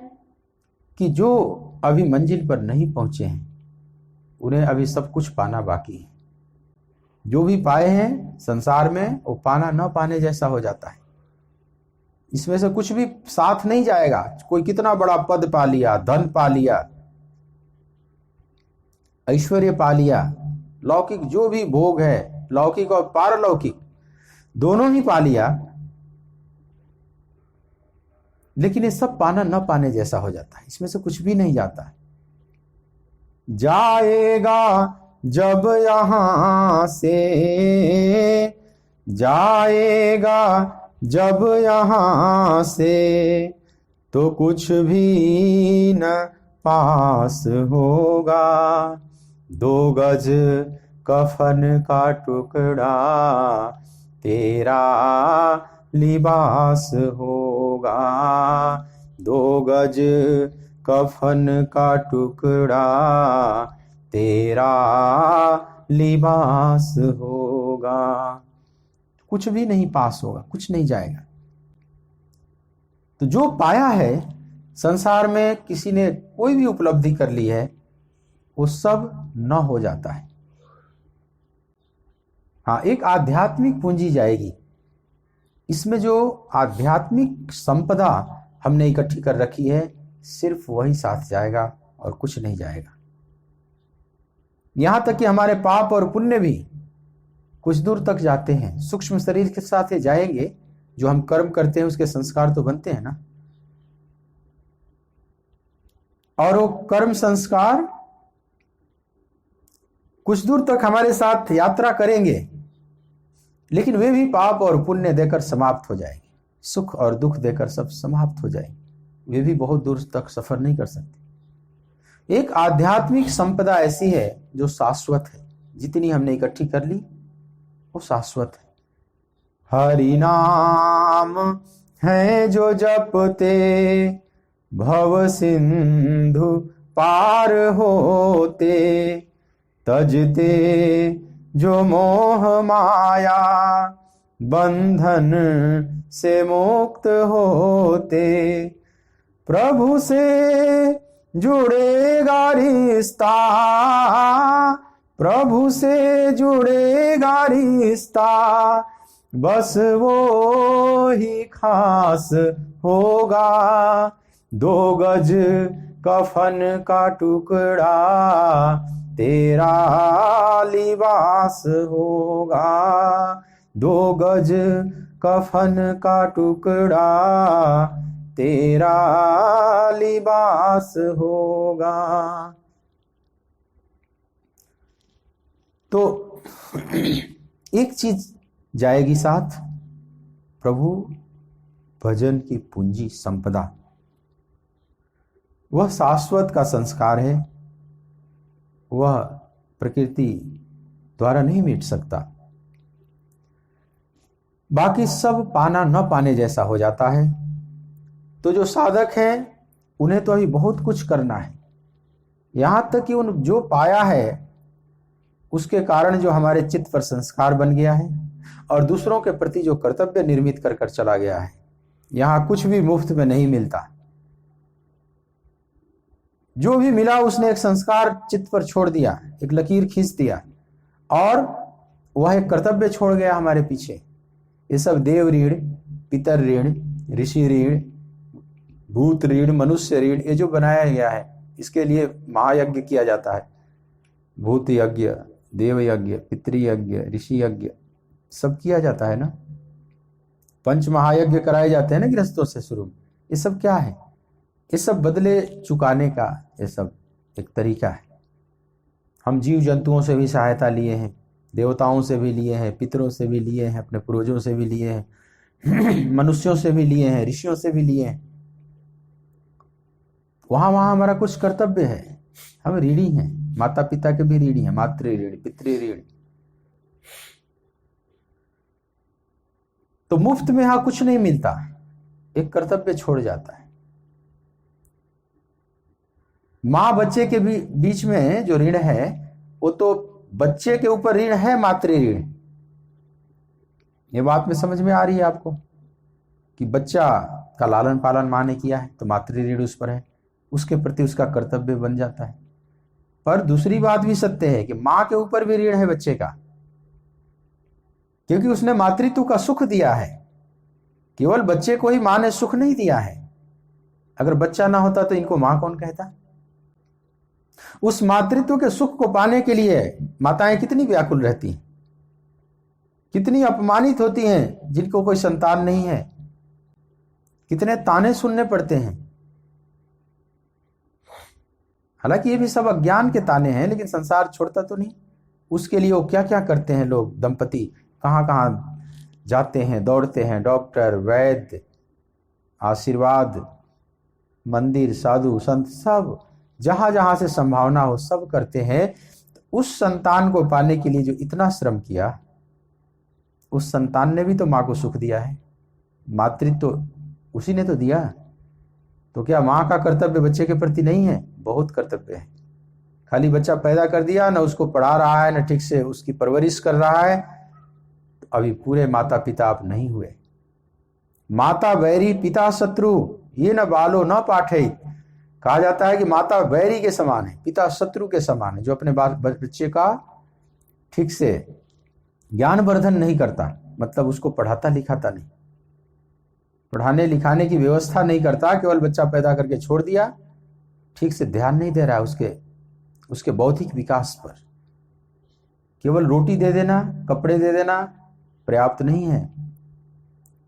कि जो अभी मंजिल पर नहीं पहुंचे हैं, उन्हें अभी सब कुछ पाना बाकी है। जो भी पाए हैं संसार में, वो पाना न पाने जैसा हो जाता है। इसमें से कुछ भी साथ नहीं जाएगा। कोई कितना बड़ा पद पा लिया, धन पा लिया, ऐश्वर्य पा लिया, लौकिक जो भी भोग है, लौकिक और पारलौकिक दोनों ही पा लिया, लेकिन ये सब पाना न पाने जैसा हो जाता है। इसमें से कुछ भी नहीं जाता है। जाएगा जब यहां से, जाएगा जब यहां से, तो कुछ भी न पास होगा। 2 गज कफन का टुकड़ा तेरा लिबास होगा। 2 गज कफन का टुकड़ा तेरा लिबास होगा। कुछ भी नहीं पास होगा, कुछ नहीं जाएगा। तो जो पाया है संसार में, किसी ने कोई भी उपलब्धि कर ली है, वो सब न हो जाता है। हाँ, एक आध्यात्मिक पूंजी जाएगी। इसमें जो आध्यात्मिक संपदा हमने इकट्ठी कर रखी है, सिर्फ वही साथ जाएगा और कुछ नहीं जाएगा। यहां तक कि हमारे पाप और पुण्य भी कुछ दूर तक जाते हैं। सूक्ष्म शरीर के साथ ये जाएंगे। जो हम कर्म करते हैं उसके संस्कार तो बनते हैं ना, और वो कर्म संस्कार कुछ दूर तक हमारे साथ यात्रा करेंगे, लेकिन वे भी पाप और पुण्य देकर समाप्त हो जाएंगे। सुख और दुख देकर सब समाप्त हो जाएंगे। वे भी बहुत दूर तक सफर नहीं कर सकते। एक आध्यात्मिक संपदा ऐसी है जो शाश्वत है। जितनी हमने इकट्ठी कर ली वो शाश्वत है। हरि नाम है जो जपते भव सिंधु पार होते, तजते जो मोह माया बंधन से मुक्त होते। प्रभु से जुड़ेगा रिश्ता, प्रभु से जुड़ेगा रिश्ता, बस वो ही खास होगा। 2 गज कफन का टुकड़ा तेरा लिबास होगा। 2 गज कफन का टुकड़ा तेरा लिबास होगा। तो एक चीज जाएगी साथ, प्रभु भजन की पूंजी संपदा, वह शाश्वत का संस्कार है, वह प्रकृति द्वारा नहीं मिट सकता। बाकी सब पाना न पाने जैसा हो जाता है। तो जो साधक हैं उन्हें तो अभी बहुत कुछ करना है, यहां तक कि उन जो पाया है उसके कारण जो हमारे चित्त पर संस्कार बन गया है और दूसरों के प्रति जो कर्तव्य निर्मित कर कर चला गया है। यहां कुछ भी मुफ्त में नहीं मिलता। जो भी मिला उसने एक संस्कार चित्त पर छोड़ दिया, एक लकीर खींच दिया और वह एक कर्तव्य छोड़ गया हमारे पीछे। ये सब देव ऋण, पितर ऋण, ऋषि ऋण, भूत ऋण, मनुष्य ऋण, ये जो बनाया गया है इसके लिए महायज्ञ किया जाता है। भूत यज्ञ, देव यज्ञ, पितृयज्ञ, ऋषि यज्ञ सब किया जाता है ना। पंच महायज्ञ कराए जाते हैं ना गृहस्थों से शुरू में। ये सब क्या है? ये सब बदले चुकाने का ये सब एक तरीका है। हम जीव जंतुओं से भी सहायता लिए हैं, देवताओं से भी लिए हैं, पितरों से भी लिए हैं, अपने पूर्वजों से भी लिए हैं, मनुष्यों से भी लिए हैं, ऋषियों से भी लिए हैं। वहां हमारा कुछ कर्तव्य है। हम ऋणी हैं, माता पिता के भी ऋणी हैं, मातृ ऋण, पितृ ऋण। तो मुफ्त में यहां कुछ नहीं मिलता, एक कर्तव्य छोड़ जाता है। मां बच्चे के बीच में जो ऋण है वो तो बच्चे के ऊपर ऋण है, मातृ ऋण। ये बात में समझ में आ रही है आपको कि बच्चा का लालन पालन मां ने किया है तो मातृ ऋण उस पर है, उसके प्रति उसका कर्तव्य बन जाता है। पर दूसरी बात भी सत्य है कि मां के ऊपर भी ऋण है बच्चे का, क्योंकि उसने मातृत्व का सुख दिया है। केवल बच्चे को ही मां ने सुख नहीं दिया है। अगर बच्चा ना होता तो इनको मां कौन कहता? उस मातृत्व के सुख को पाने के लिए माताएं कितनी व्याकुल रहती हैं, कितनी अपमानित होती हैं जिनको कोई संतान नहीं है, कितने ताने सुनने पड़ते हैं। हालांकि ये भी सब अज्ञान के ताने हैं, लेकिन संसार छोड़ता तो नहीं। उसके लिए वो क्या क्या करते हैं लोग, दंपति कहां कहां जाते हैं, दौड़ते हैं, डॉक्टर, वैद्य, आशीर्वाद, मंदिर, साधु संत, सब जहां जहां से संभावना हो सब करते हैं। तो उस संतान को पाने के लिए जो इतना श्रम किया, उस संतान ने भी तो मां को सुख दिया है, मातृत्व तो उसी ने तो दिया। तो क्या मां का कर्तव्य बच्चे के प्रति नहीं है? बहुत कर्तव्य है। खाली बच्चा पैदा कर दिया, न उसको पढ़ा रहा है, न ठीक से उसकी परवरिश कर रहा है, तो अभी पूरे माता पिता आप नहीं हुए। माता वैरी पिता शत्रु, ये न बालो न पाठे। कहा जाता है कि माता वैरी के समान है, पिता शत्रु के समान है। जो अपने बच्चे का ठीक से ज्ञानवर्धन नहीं करता, मतलब उसको पढ़ाता लिखाता नहीं, पढ़ाने लिखाने की व्यवस्था नहीं करता, केवल बच्चा पैदा करके छोड़ दिया, ठीक से ध्यान नहीं दे रहा है उसके बौद्धिक विकास पर। केवल रोटी दे देना, कपड़े दे देना पर्याप्त नहीं है।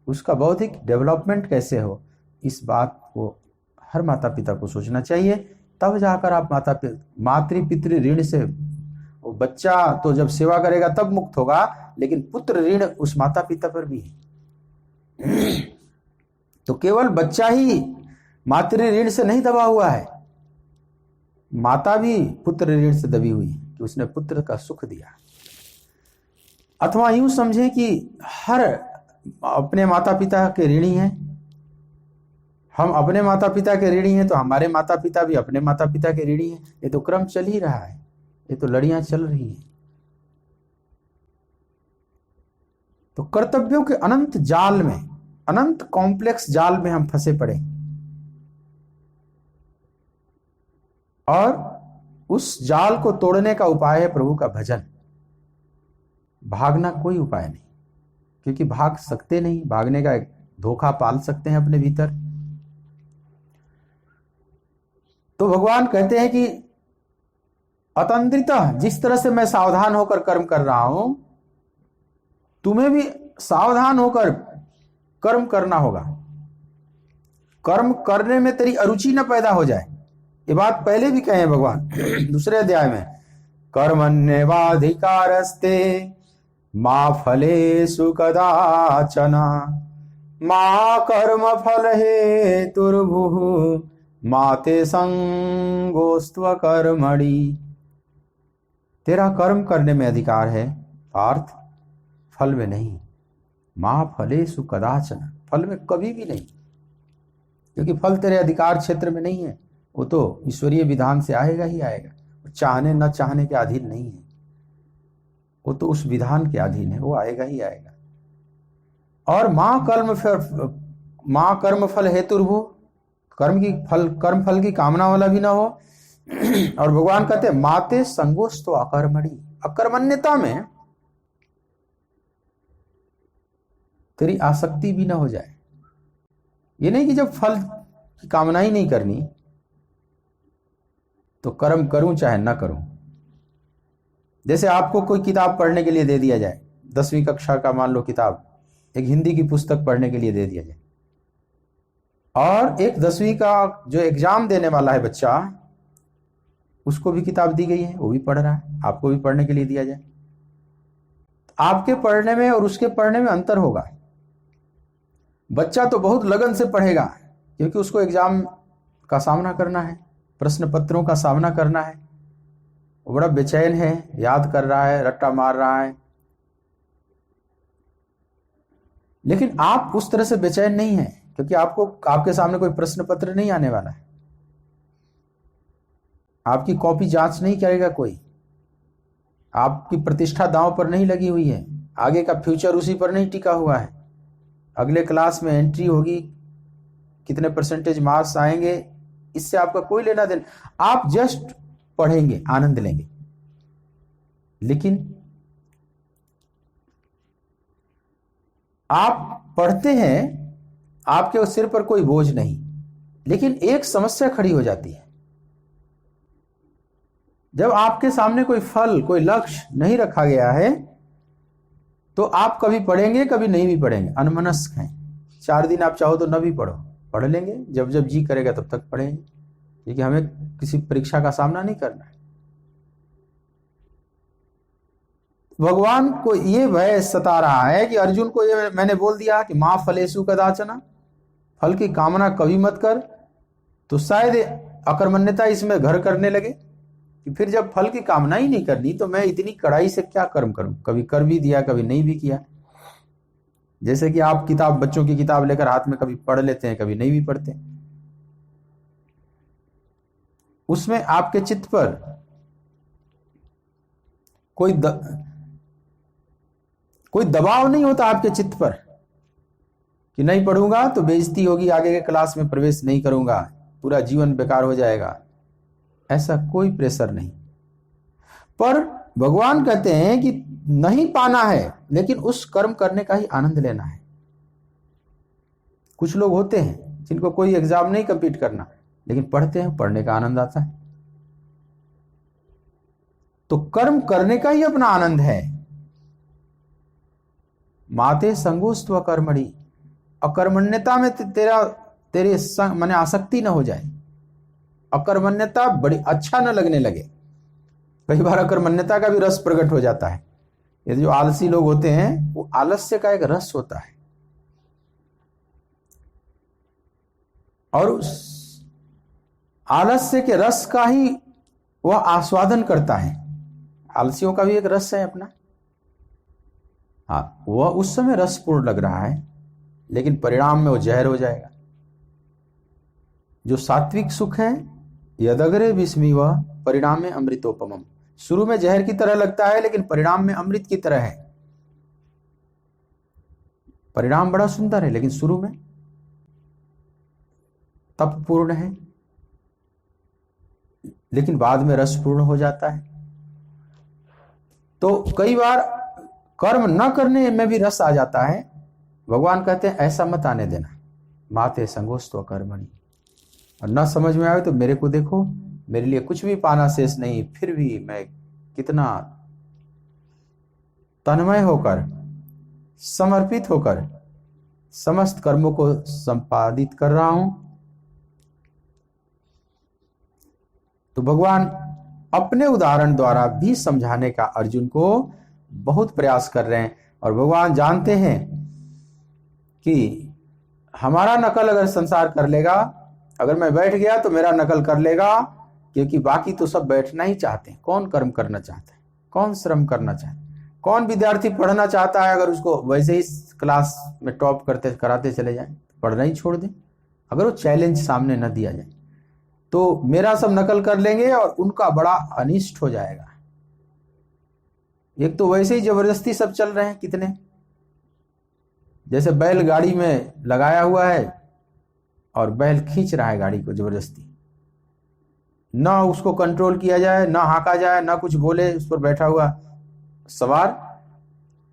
उसका बौद्धिक डेवलपमेंट कैसे हो, इस बात को हर माता पिता को सोचना चाहिए। तब जाकर आप मातृ पितृ ऋण से, वो बच्चा तो जब सेवा करेगा तब मुक्त होगा, लेकिन पुत्र ऋण उस माता पिता पर भी है। तो केवल बच्चा ही मातृ ऋण से नहीं दबा हुआ है, माता भी पुत्र ऋण से दबी हुई है कि उसने पुत्र का सुख दिया। अथवा यूं समझे कि हर अपने माता पिता के ऋणी हैं। हम अपने माता पिता के ऋणी हैं तो हमारे माता पिता भी अपने माता पिता के ऋणी हैं। ये तो क्रम चल ही रहा है, ये तो लड़ियां चल रही हैं। तो कर्तव्यों के अनंत जाल में, अनंत कॉम्प्लेक्स जाल में हम फंसे पड़े, और उस जाल को तोड़ने का उपाय है प्रभु का भजन। भागना कोई उपाय नहीं, क्योंकि भाग सकते नहीं। भागने का एक धोखा पाल सकते हैं अपने भीतर। तो भगवान कहते हैं कि अतंत्रितः, जिस तरह से मैं सावधान होकर कर्म कर रहा हूं, तुम्हें भी सावधान होकर कर्म करना होगा। कर्म करने में तेरी अरुचि न पैदा हो जाए। ये बात पहले भी कहे हैं भगवान दूसरे अध्याय में, कर्मण्येवाधिकारस्ते मा फलेषु कदाचन मा कर्म फल हेतुर्भुः माते संगोस्त्व कर्मणि। तेरा कर्म करने में अधिकार है पार्थ, फल में नहीं। मां फलेषु कदाचन, फल में कभी भी नहीं, क्योंकि फल तेरे अधिकार क्षेत्र में नहीं है। वो तो ईश्वरीय विधान से आएगा ही आएगा, चाहने न चाहने के अधीन नहीं है, वो तो उस विधान के अधीन है, वो आएगा ही आएगा। और मां कर्म फल हेतुर्भु, कर्म फल की कामना वाला भी ना हो। और भगवान कहते हैं माते संगोस्तु अकर्मणि, अकर्मण्यता में तेरी आसक्ति भी ना हो जाए। ये नहीं कि जब फल की कामना ही नहीं करनी तो कर्म करूं चाहे ना करूं। जैसे आपको कोई किताब पढ़ने के लिए दे दिया जाए, 10वीं कक्षा का मान लो किताब, एक हिंदी की पुस्तक पढ़ने के लिए दे दिया जाए, और एक 10वीं का जो एग्जाम देने वाला है बच्चा, उसको भी किताब दी गई है, वो भी पढ़ रहा है, आपको भी पढ़ने के लिए दिया जाए, आपके पढ़ने में और उसके पढ़ने में अंतर होगा। बच्चा तो बहुत लगन से पढ़ेगा क्योंकि उसको एग्जाम का सामना करना है, प्रश्न पत्रों का सामना करना है, वो बड़ा बेचैन है, याद कर रहा है, रट्टा मार रहा है। लेकिन आप उस तरह से बेचैन नहीं है, क्योंकि आपके सामने कोई प्रश्न पत्र नहीं आने वाला है, आपकी कॉपी जांच नहीं करेगा कोई, आपकी प्रतिष्ठा दांव पर नहीं लगी हुई है, आगे का फ्यूचर उसी पर नहीं टिका हुआ है, अगले क्लास में एंट्री होगी, कितने परसेंटेज मार्क्स आएंगे, इससे आपका कोई लेना देना। आप जस्ट पढ़ेंगे, आनंद लेंगे। लेकिन आप पढ़ते हैं, आपके सिर पर कोई बोझ नहीं, लेकिन एक समस्या खड़ी हो जाती है। जब आपके सामने कोई फल, कोई लक्ष्य नहीं रखा गया है, तो आप कभी पढ़ेंगे, कभी नहीं भी पढ़ेंगे, अनमनस्क हैं। 4 दिन आप चाहो तो न भी पढ़ो, पढ़ लेंगे, जब जब जी करेगा तब तक पढ़ेंगे, क्योंकि हमें किसी परीक्षा का सामना नहीं करना है। भगवान को ये भय सता रहा है कि अर्जुन को ये मैंने बोल दिया कि मां फलेषु कदाचन, फल की कामना कभी मत कर, तो शायद अकर्मण्यता इसमें घर करने लगे कि फिर जब फल की कामना ही नहीं करनी तो मैं इतनी कड़ाई से क्या कर्म करूं। कभी कर भी दिया, कभी नहीं भी किया। जैसे कि आप किताब, बच्चों की किताब लेकर हाथ में कभी पढ़ लेते हैं, कभी नहीं भी पढ़ते, उसमें आपके चित्त पर कोई दबाव नहीं होता आपके चित्त पर कि नहीं पढ़ूंगा तो बेइज्जती होगी, आगे के क्लास में प्रवेश नहीं करूंगा, पूरा जीवन बेकार हो जाएगा, ऐसा कोई प्रेशर नहीं। पर भगवान कहते हैं कि नहीं पाना है, लेकिन उस कर्म करने का ही आनंद लेना है। कुछ लोग होते हैं जिनको कोई एग्जाम नहीं कंप्लीट करना, लेकिन पढ़ते हैं, पढ़ने का आनंद आता है। तो कर्म करने का ही अपना आनंद है। माते संगोस्त्व कर्मणि, अकर्मण्यता में तेरे संग माने आसक्ति न हो जाए, अकर्मण्यता बड़ी अच्छा न लगने लगे। कई बार अकर्मण्यता का भी रस प्रकट हो जाता है। ये जो आलसी लोग होते हैं, वो आलस्य का एक रस होता है, और उस आलस्य के रस का ही वह आस्वादन करता है। आलसियों का भी एक रस है अपना, हाँ, वह उस समय रसपूर्ण लग रहा है, लेकिन परिणाम में वो जहर हो जाएगा। जो सात्विक सुख है, यदग्रे विस्मिव परिणाम में अमृतोपमम, शुरू में जहर की तरह लगता है, लेकिन परिणाम में अमृत की तरह है। परिणाम बड़ा सुंदर है, लेकिन शुरू में तपपूर्ण है, लेकिन बाद में रसपूर्ण हो जाता है। तो कई बार कर्म न करने में भी रस आ जाता है। भगवान कहते हैं ऐसा मत आने देना, माते संगोस्त्व कर्मणि। और न समझ में आए तो मेरे को देखो, मेरे लिए कुछ भी पाना शेष नहीं, फिर भी मैं कितना तन्मय होकर, समर्पित होकर समस्त कर्मों को संपादित कर रहा हूं। तो भगवान अपने उदाहरण द्वारा भी समझाने का अर्जुन को बहुत प्रयास कर रहे हैं। और भगवान जानते हैं कि हमारा नकल अगर संसार कर लेगा, अगर मैं बैठ गया तो मेरा नकल कर लेगा, क्योंकि बाकी तो सब बैठना ही चाहते हैं। कौन कर्म करना चाहता है, कौन श्रम करना चाहता है, कौन विद्यार्थी पढ़ना चाहता है अगर उसको वैसे ही क्लास में टॉप करते कराते चले जाए, पढ़ना ही छोड़ दें अगर वो चैलेंज सामने न दिया जाए। तो मेरा सब नकल कर लेंगे और उनका बड़ा अनिष्ट हो जाएगा। एक तो वैसे ही जबरदस्ती सब चल रहे हैं कितने, जैसे बैल गाड़ी में लगाया हुआ है और बैल खींच रहा है गाड़ी को जबरदस्ती, ना उसको कंट्रोल किया जाए, ना हाँका जाए, ना कुछ बोले उस पर बैठा हुआ सवार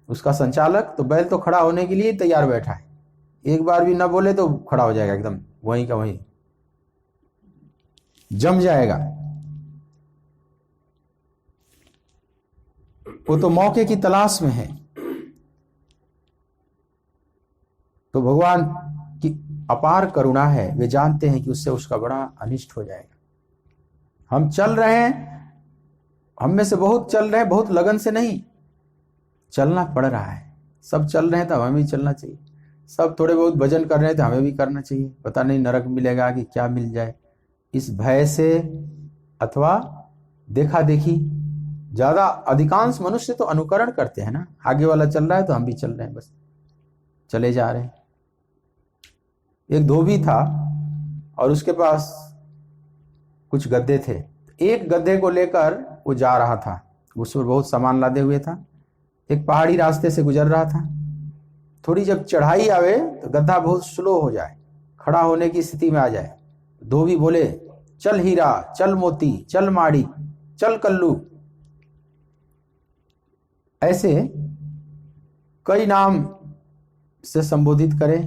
उसका संचालक, तो बैल तो खड़ा होने के लिए तैयार बैठा है। एक बार भी ना बोले तो खड़ा हो जाएगा, एकदम वहीं का वहीं जम जाएगा। वो तो मौके की तलाश में है। तो भगवान की अपार करुणा है, वे जानते हैं कि उससे उसका बड़ा अनिष्ट हो जाएगा। हम चल रहे हैं, हम में से बहुत चल रहे हैं, बहुत लगन से नहीं, चलना पड़ रहा है। सब चल रहे हैं तो हमें भी चलना चाहिए। सब थोड़े बहुत भजन कर रहे हैं तो हमें भी करना चाहिए। पता नहीं नरक मिलेगा कि क्या मिल जाए, इस भय से अथवा देखा देखी। ज्यादा अधिकांश मनुष्य तो अनुकरण करते हैं ना, आगे वाला चल रहा है तो हम भी चल रहे हैं, बस चले जा रहे हैं। एक धोबी था और उसके पास कुछ गद्दे थे। एक गद्दे को लेकर वो जा रहा था, उस पर बहुत सामान लादे हुए था। एक पहाड़ी रास्ते से गुजर रहा था। थोड़ी जब चढ़ाई आवे तो गद्दा बहुत स्लो हो जाए, खड़ा होने की स्थिति में आ जाए। धोबी बोले, चल हीरा, चल मोती, चल माड़ी, चल कल्लू। ऐसे कई नाम से संबोधित करे।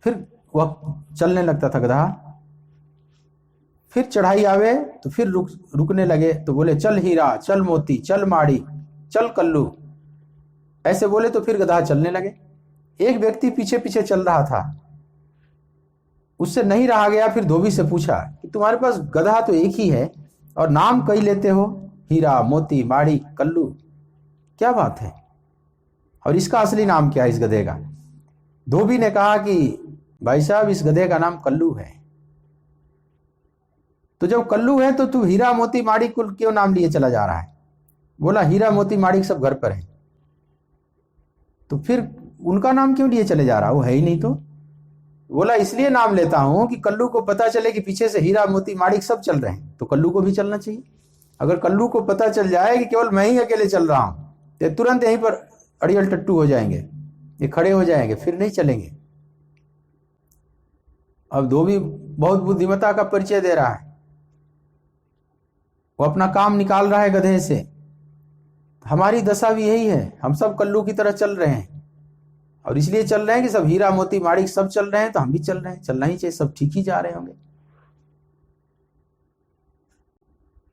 फिर वह चलने लगता था गधा। फिर चढ़ाई आवे तो फिर रुकने लगे तो बोले, चल हीरा, चल मोती, चल माड़ी, चल कल्लू। ऐसे बोले तो फिर गधा चलने लगे। एक व्यक्ति पीछे पीछे चल रहा था, उससे नहीं रहा गया। फिर धोबी से पूछा कि तुम्हारे पास गधा तो एक ही है और नाम कई लेते हो, हीरा, मोती, माड़ी, कल्लू, क्या बात है? और इसका असली नाम क्या है इस गधे का? धोबी ने कहा कि भाई साहब, इस गधे का नाम कल्लू है। तो जब कल्लू है तो तू हीरा, मोती, माड़ी कुल क्यों नाम लिए चला जा रहा है? बोला, हीरा, मोती, माड़ी सब घर पर है। तो फिर उनका नाम क्यों लिए चले जा रहा, वो है ही नहीं। तो बोला, इसलिए नाम लेता हूं कि कल्लू को पता चले कि पीछे से हीरा, मोती, माड़ी सब चल रहे हैं, तो कल्लू को भी चलना चाहिए। अगर कल्लू को पता चल जाए कि केवल मैं ही अकेले चल रहा हूं तो तुरंत यहीं पर अड़ियल टट्टू हो जाएंगे, ये खड़े हो जाएंगे, फिर नहीं चलेंगे। अब धोबी बहुत बुद्धिमत्ता का परिचय दे रहा है, वो अपना काम निकाल रहा है गधे से। हमारी दशा भी यही है, हम सब कल्लू की तरह चल रहे हैं और इसलिए चल रहे हैं कि सब हीरा, मोती, माड़ी सब चल रहे हैं तो हम भी चल रहे हैं। चलना ही चाहिए, सब ठीक ही जा रहे होंगे।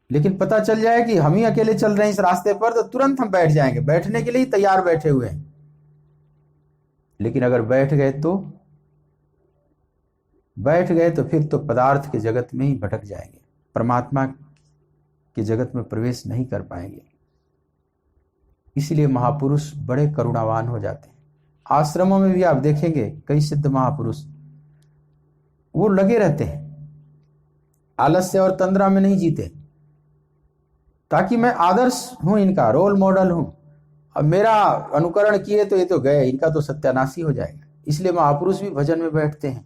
लेकिन पता चल जाए कि हम ही अकेले चल रहे हैं इस रास्ते पर तो तुरंत हम बैठ जाएंगे, बैठने के लिए तैयार बैठे हुए हैं। लेकिन अगर बैठ गए तो फिर तो पदार्थ के जगत में ही भटक जाएंगे, परमात्मा के जगत में प्रवेश नहीं कर पाएंगे। इसलिए महापुरुष बड़े करुणावान हो जाते हैं। आश्रमों में भी आप देखेंगे कई सिद्ध महापुरुष वो लगे रहते हैं, आलस्य और तंद्रा में नहीं जीते, ताकि मैं आदर्श हूं, इनका रोल मॉडल हूं। अब मेरा अनुकरण किए तो ये तो गए, इनका तो सत्यानाशी हो जाएगा। इसलिए महापुरुष भी भजन में बैठते हैं,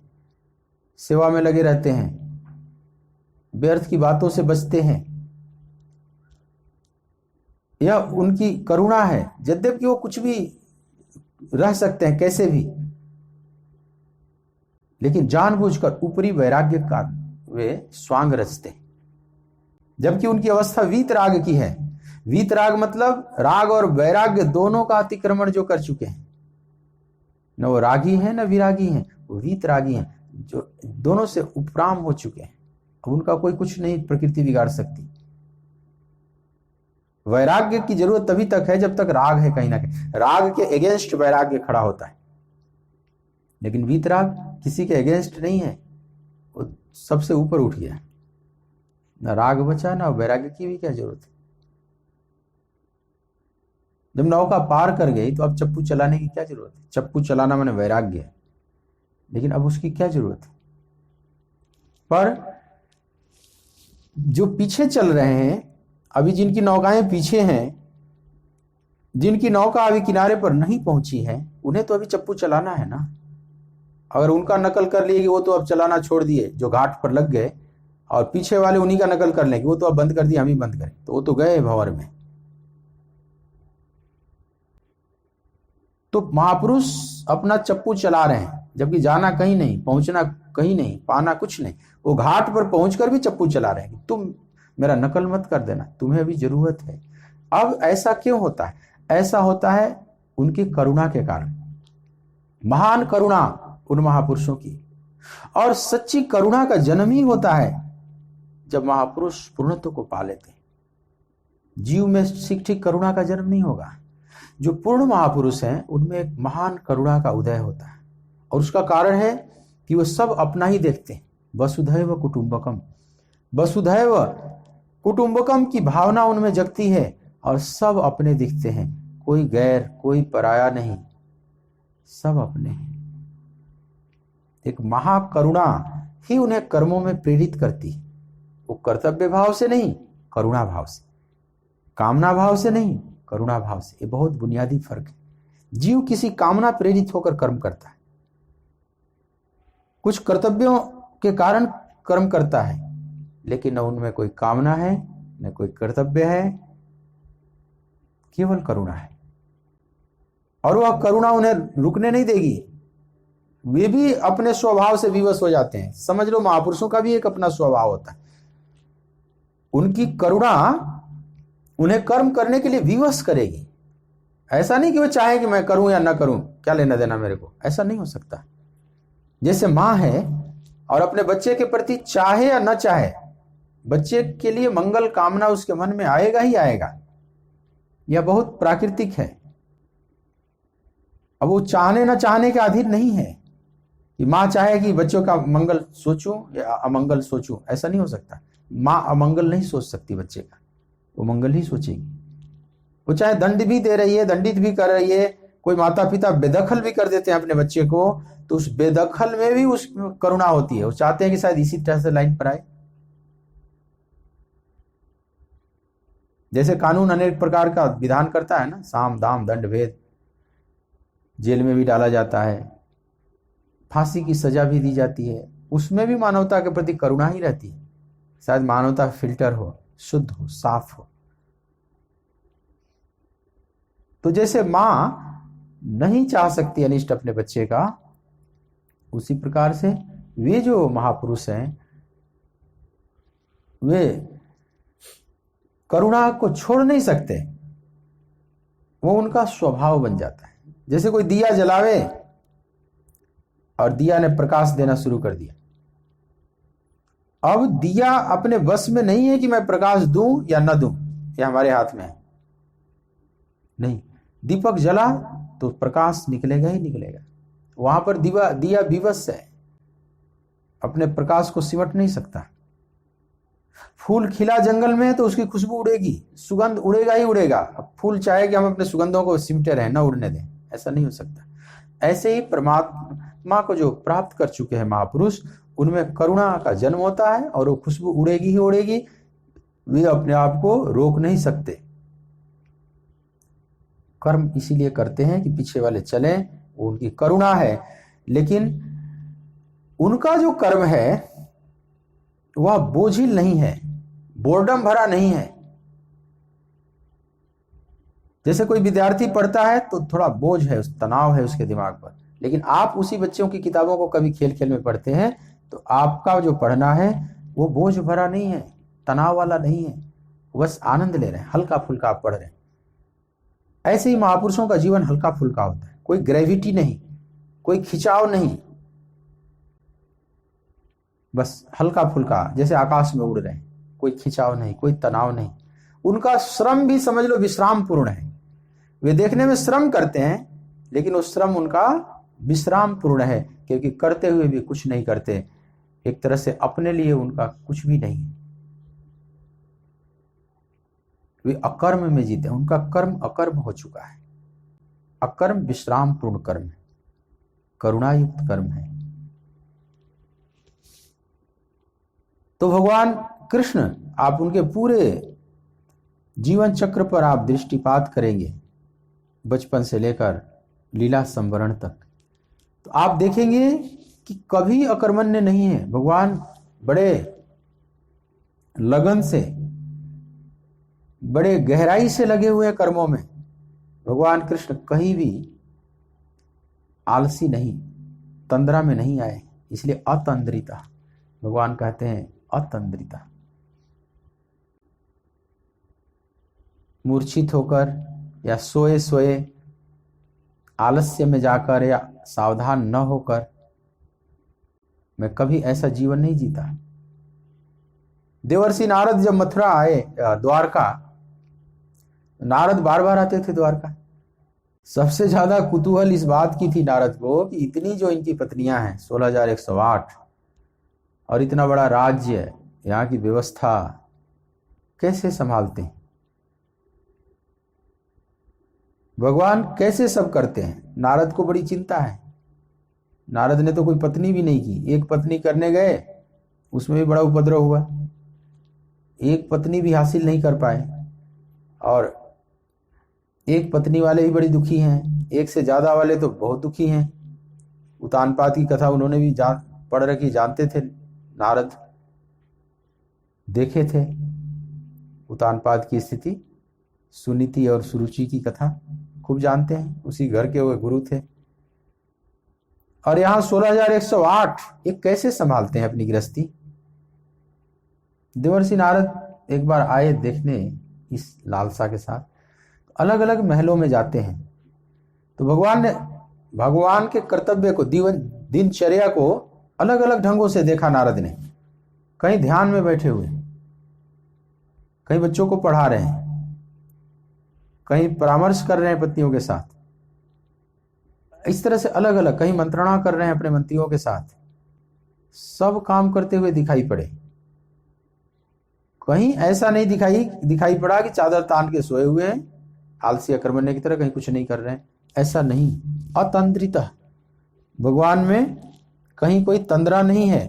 सेवा में लगे रहते हैं, व्यर्थ की बातों से बचते हैं। यह उनकी करुणा है। यद्यपि वो कुछ भी रह सकते हैं कैसे भी, लेकिन जानबूझकर ऊपरी वैराग्य का वे स्वांग रचते हैं। जबकि उनकी अवस्था वीत राग की है। वीत राग मतलब राग और वैराग्य दोनों का अतिक्रमण जो कर चुके हैं। न वो रागी हैं न विरागी हैं, वो वीत रागी हैं, जो दोनों से उपराम हो चुके हैं। अब उनका कोई कुछ नहीं प्रकृति बिगाड़ सकती। वैराग्य की जरूरत तभी तक है जब तक राग है कहीं ना कहीं। राग के अगेंस्ट वैराग्य खड़ा होता है, लेकिन वीतराग किसी के अगेंस्ट नहीं है, वो सबसे ऊपर उठ गया। ना राग बचा ना वैराग्य की भी क्या जरूरत है। जब नौका पार कर गई तो अब चप्पू चलाने की क्या जरूरत है। चप्पू चलाना माने वैराग्य है। लेकिन अब उसकी क्या जरूरत है। पर जो पीछे चल रहे हैं, अभी जिनकी नौकाएं पीछे हैं, जिनकी नौका अभी किनारे पर नहीं पहुंची है, उन्हें तो अभी चप्पू चलाना है ना। अगर उनका नकल कर लिए कि वो तो अब चलाना छोड़ दिए, जो घाट पर लग गए, और पीछे वाले उन्हीं का नकल कर लें कि वो तो अब बंद कर दिया, हम ही बंद करें, तो वो तो गए भंवर में। तो महापुरुष अपना चप्पू चला रहे हैं, जबकि जाना कहीं नहीं, पहुंचना कहीं नहीं, पाना कुछ नहीं। वो घाट पर पहुंचकर भी चप्पू चला रहे हैं, तुम मेरा नकल मत कर देना, तुम्हें अभी जरूरत है। अब ऐसा क्यों होता है? ऐसा होता है उनकी करुणा के कारण, महान करुणा उन महापुरुषों की। और सच्ची करुणा का जन्म ही होता है जब महापुरुष पूर्णत्व को पा लेते हैं। जीव में ठीक ठीक करुणा का जन्म नहीं होगा। जो पूर्ण महापुरुष हैं उनमें एक महान करुणा का उदय होता है, और उसका कारण है कि वो सब अपना ही देखते हैं। वसुधैव कुटुंबकम, वसुधैव कुटुंबकम की भावना उनमें जगती है, और सब अपने दिखते हैं, कोई गैर, कोई पराया नहीं, सब अपने हैं। एक महाकरुणा ही उन्हें कर्मों में प्रेरित करती है। वो कर्तव्य भाव से नहीं, करुणा भाव से, कामना भाव से नहीं, करुणा भाव से। ये बहुत बुनियादी फर्क है। जीव किसी कामना प्रेरित होकर कर्म करता है, कुछ कर्तव्यों के कारण कर्म करता है, लेकिन न उनमें कोई कामना है, न कोई कर्तव्य है, केवल करुणा है। और वह करुणा उन्हें रुकने नहीं देगी। वे भी अपने स्वभाव से विवश हो जाते हैं। समझ लो, महापुरुषों का भी एक अपना स्वभाव होता है। उनकी करुणा उन्हें कर्म करने के लिए विवश करेगी। ऐसा नहीं कि वो चाहे कि मैं करूं या ना करूं, क्या लेना देना मेरे को, ऐसा नहीं हो सकता। जैसे माँ है और अपने बच्चे के प्रति चाहे या ना चाहे, बच्चे के लिए मंगल कामना उसके मन में आएगा ही आएगा। यह बहुत प्राकृतिक है। अब वो चाहने ना चाहने के अधीन नहीं है कि माँ चाहे कि बच्चों का मंगल सोचूं या अमंगल सोचूं, ऐसा नहीं हो सकता। माँ अमंगल नहीं सोच सकती बच्चे का, वो मंगल ही सोचेगी। वो चाहे दंड भी दे रही है, दंडित भी कर रही है, कोई माता पिता बेदखल भी कर देते हैं अपने बच्चे को, तो उस बेदखल में भी उस करुणा होती है। वो चाहते हैं कि शायद इसी तरह से लाइन पर आए। जैसे कानून अनेक प्रकार का विधान करता है ना, साम दाम दंड भेद, जेल में भी डाला जाता है, फांसी की सजा भी दी जाती है, उसमें भी मानवता के प्रति करुणा ही रहती है। शायद मानवता फिल्टर हो, शुद्ध हो, साफ हो। तो जैसे मां नहीं चाह सकती अनिष्ट अपने बच्चे का, उसी प्रकार से वे जो महापुरुष हैं, वे करुणा को छोड़ नहीं सकते। वो उनका स्वभाव बन जाता है। जैसे कोई दिया जलावे और दिया ने प्रकाश देना शुरू कर दिया। अब दिया अपने वश में नहीं है कि मैं प्रकाश दूं या न दूं, ये हमारे हाथ में है। नहीं, दीपक जला तो प्रकाश निकलेगा ही निकलेगा। वहां पर दिया विवश है, अपने प्रकाश को सिमट नहीं सकता। फूल खिला जंगल में तो उसकी खुशबू उड़ेगी, सुगंध उड़ेगा ही उड़ेगा। अब फूल चाहे कि हम अपने सुगंधों को सिमटे रहें, ना उड़ने दें, ऐसा नहीं हो सकता। ऐसे ही परमात्मा को जो प्राप्त कर चुके हैं महापुरुष, उनमें करुणा का जन्म होता है और वो खुशबू उड़ेगी ही उड़ेगी। वे अपने आप को रोक नहीं सकते। कर्म इसीलिए करते हैं कि पीछे वाले चलें, वो उनकी करुणा है। लेकिन उनका जो कर्म है वह बोझिल नहीं है, बोर्डम भरा नहीं है। जैसे कोई विद्यार्थी पढ़ता है तो थोड़ा बोझ है, उस तनाव है उसके दिमाग पर, लेकिन आप उसी बच्चों की किताबों को कभी खेल खेल में पढ़ते हैं तो आपका जो पढ़ना है वो बोझ भरा नहीं है, तनाव वाला नहीं है, बस आनंद ले रहे हैं, हल्का फुल्का आप पढ़ रहे हैं। ऐसे ही महापुरुषों का जीवन हल्का फुल्का होता है, कोई ग्रेविटी नहीं, कोई खिंचाव नहीं, बस हल्का फुल्का, जैसे आकाश में उड़ रहे हैं, कोई खिंचाव नहीं, कोई तनाव नहीं। उनका श्रम भी समझ लो विश्राम पूर्ण है। वे देखने में श्रम करते हैं, लेकिन वो श्रम उनका विश्राम पूर्ण है, क्योंकि करते हुए भी कुछ नहीं करते। एक तरह से अपने लिए उनका कुछ भी नहीं। वे अकर्म में जीते हैं, उनका कर्म अकर्म हो चुका है। अकर्म विश्राम पूर्ण कर्म है, करुणायुक्त कर्म है। तो भगवान कृष्ण आप उनके पूरे जीवन चक्र पर आप दृष्टिपात करेंगे, बचपन से लेकर लीला संवरण तक, तो आप देखेंगे कि कभी अकर्मण्य नहीं है। भगवान बड़े लगन से, बड़े गहराई से लगे हुए कर्मों में। भगवान कृष्ण कहीं भी आलसी नहीं, तंद्रा में नहीं आए, इसलिए अतंद्रिता भगवान कहते हैं। अतंद्रिता, मूर्छित होकर या सोए सोए आलस्य में जाकर या सावधान न होकर मैं कभी ऐसा जीवन नहीं जीता। देवर्षि नारद जब मथुरा आए, द्वारका, नारद बार बार आते थे द्वारका। सबसे ज्यादा कुतूहल इस बात की थी नारद को कि इतनी जो इनकी पत्नियां हैं 16,108 और इतना बड़ा राज्य, यहाँ की व्यवस्था कैसे संभालते हैं, भगवान कैसे सब करते हैं। नारद को बड़ी चिंता है। नारद ने तो कोई पत्नी भी नहीं की, एक पत्नी करने गए उसमें भी बड़ा उपद्रव हुआ, एक पत्नी भी हासिल नहीं कर पाए, और एक पत्नी वाले ही बड़ी दुखी हैं, एक से ज्यादा वाले तो बहुत दुखी हैं। उतानपाद की कथा उन्होंने भी पढ़ रखी, जानते थे, नारद देखे थे उतानपाद की स्थिति, सुनीति और सुरुचि की कथा खूब जानते हैं, उसी घर के वो गुरु थे। और यहाँ 16,108 ये कैसे संभालते हैं अपनी गृहस्थी। देवर्षि नारद एक बार आए देखने इस लालसा के साथ, अलग अलग महलों में जाते हैं। तो भगवान ने भगवान के कर्तव्य को, दिनचर्या को अलग अलग ढंगों से देखा नारद ने। कहीं ध्यान में बैठे हुए, कहीं बच्चों को पढ़ा रहे हैं, कहीं परामर्श कर रहे हैं पत्नियों के साथ, इस तरह से अलग अलग, कहीं मंत्रणा कर रहे हैं अपने मंत्रियों के साथ, सब काम करते हुए दिखाई पड़े। कहीं ऐसा नहीं दिखाई पड़ा कि चादर तान के सोए हुए हैं आलसी अकर्मण्य की तरह, कहीं कुछ नहीं कर रहे हैं, ऐसा नहीं। अतंद्रिता, भगवान में कहीं कोई तंद्रा नहीं है,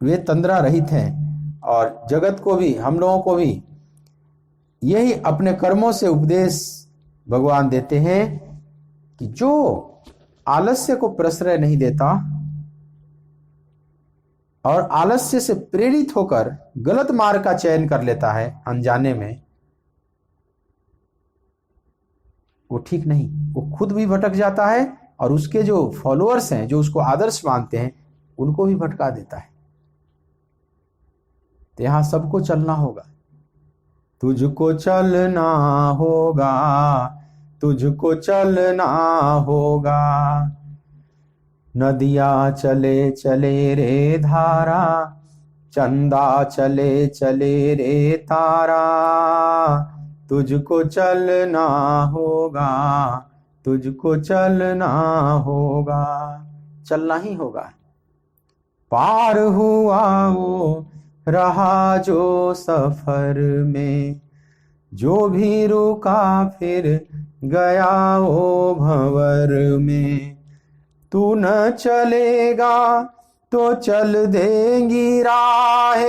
वे तंद्रा रहित हैं। और जगत को भी, हम लोगों को भी यही अपने कर्मों से उपदेश भगवान देते हैं कि जो आलस्य को प्रश्रय नहीं देता और आलस्य से प्रेरित होकर गलत मार्ग का चयन कर लेता है अनजाने में, वो ठीक नहीं, वो खुद भी भटक जाता है और उसके जो फॉलोअर्स हैं, जो उसको आदर्श मानते हैं, उनको भी भटका देता है। तो यहां सबको चलना होगा, तुझको चलना होगा, तुझको चलना होगा। नदिया चले चले रे धारा, चंदा चले चले रे तारा, तुझको चलना होगा, तुझको चलना होगा, चलना ही होगा। पार हुआ वो रहा जो सफर में, जो भी रुका फिर गया वो भंवर में। तू न चलेगा तो चल देंगी राहें,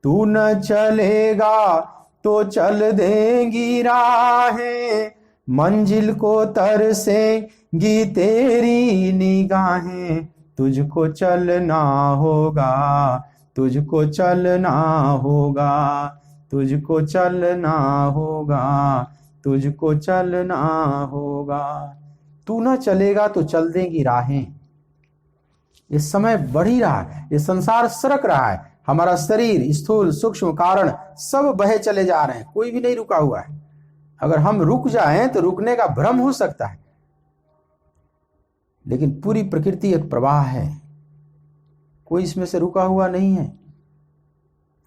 तू न चलेगा तो चल देंगी राहें, मंजिल को तरसेंगी तेरी निगाहें। तुझको चलना होगा, तुझको चलना होगा, तुझको चलना होगा, तुझको चलना होगा। तू न चलेगा तो चल देंगी राहें। ये समय बढ़ ही रहा है, ये संसार सरक रहा है, हमारा शरीर स्थूल सूक्ष्म कारण सब बहे चले जा रहे हैं, कोई भी नहीं रुका हुआ है। अगर हम रुक जाएं तो रुकने का भ्रम हो सकता है, लेकिन पूरी प्रकृति एक प्रवाह है, कोई इसमें से रुका हुआ नहीं है।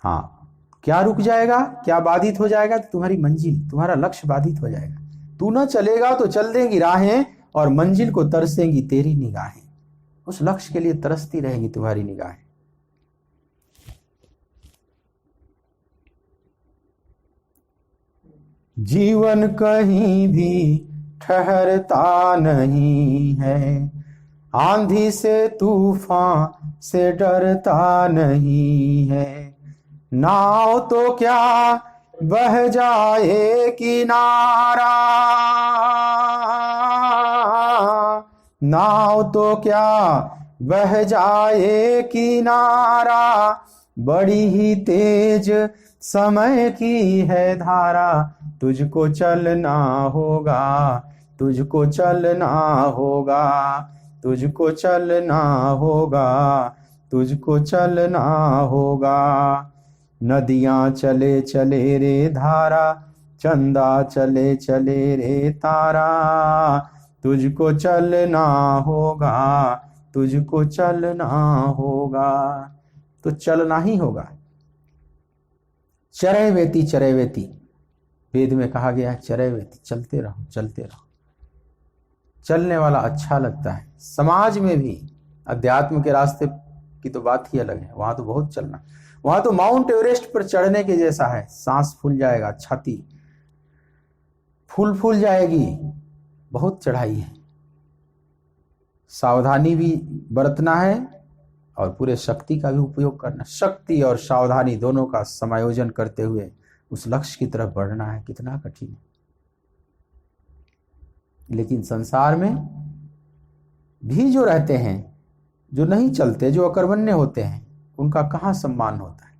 हाँ, क्या रुक जाएगा, क्या बाधित हो जाएगा, तो तुम्हारी मंजिल, तुम्हारा लक्ष्य बाधित हो जाएगा। तू न चलेगा तो चल देंगी राहें और मंजिल को तरसेंगी तेरी निगाहें। उस लक्ष्य के लिए तरसती रहेगी तुम्हारी निगाहें। जीवन कहीं भी ठहरता नहीं है, आंधी से तूफान से डरता नहीं है। नाव तो क्या बह जाए किनारा, नाव तो क्या बह जाए किनारा, बड़ी ही तेज समय की है धारा। तुझको चलना होगा, तुझको चलना होगा, तुझको चलना होगा, तुझको चलना होगा। नदियां चले चले रे धारा, चंदा चले चले रे तारा, तुझको चलना होगा, तुझको चलना होगा। तो चलना ही होगा। चरैवेति, चरैवेति वेद में कहा गया है, चरैवेति, चलते रहो, चलते रहो। चलने वाला अच्छा लगता है। समाज में भी अध्यात्म के रास्ते की तो बात ही अलग है, वहां तो बहुत चलना, वहां तो माउंट एवरेस्ट पर चढ़ने के जैसा है। सांस फूल जाएगा, छाती फूल जाएगी, बहुत चढ़ाई है। सावधानी भी बरतना है और पूरे शक्ति का भी उपयोग करना। शक्ति और सावधानी दोनों का समायोजन करते हुए उस लक्ष्य की तरफ बढ़ना है। कितना कठिन है। लेकिन संसार में भी जो रहते हैं, जो नहीं चलते, जो अकर्मण्य होते हैं, उनका कहाँ सम्मान होता है।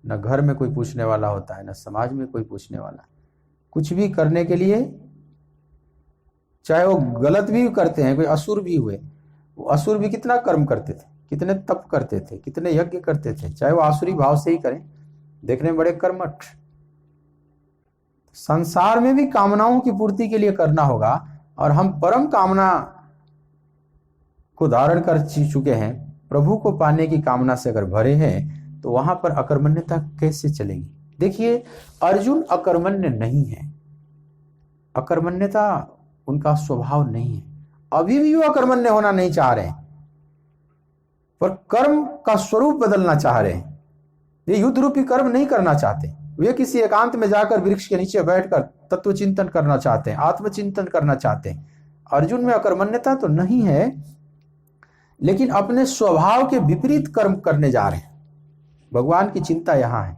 न घर में कोई पूछने वाला होता है, न समाज में कोई पूछने वाला। कुछ भी करने के लिए, चाहे वो गलत भी करते हैं, कोई असुर भी हुए, वो असुर भी कितना कर्म करते थे, कितने तप करते थे, कितने यज्ञ करते थे, चाहे वो आसुरी भाव से ही करें, देखने में बड़े कर्मठ। संसार में भी कामनाओं की पूर्ति के लिए करना होगा, और हम परम कामना को धारण कर चुके हैं, प्रभु को पाने की कामना से अगर भरे हैं, तो वहां पर अकर्मण्यता कैसे चलेगी। देखिए, अर्जुन अकर्मण्य नहीं है, अकर्मण्यता उनका स्वभाव नहीं है। अभी भी वो अकर्मण्य होना नहीं चाह रहे हैं, पर कर्म का स्वरूप बदलना चाह रहे हैं। ये युद्ध रूपी कर्म नहीं करना चाहते। वे किसी एकांत में जाकर वृक्ष के नीचे बैठकर तत्व चिंतन करना चाहते हैं, आत्मचिंतन करना चाहते हैं। अर्जुन में अकर्मण्यता तो नहीं है, लेकिन अपने स्वभाव के विपरीत कर्म करने जा रहे हैं। भगवान की चिंता यहां है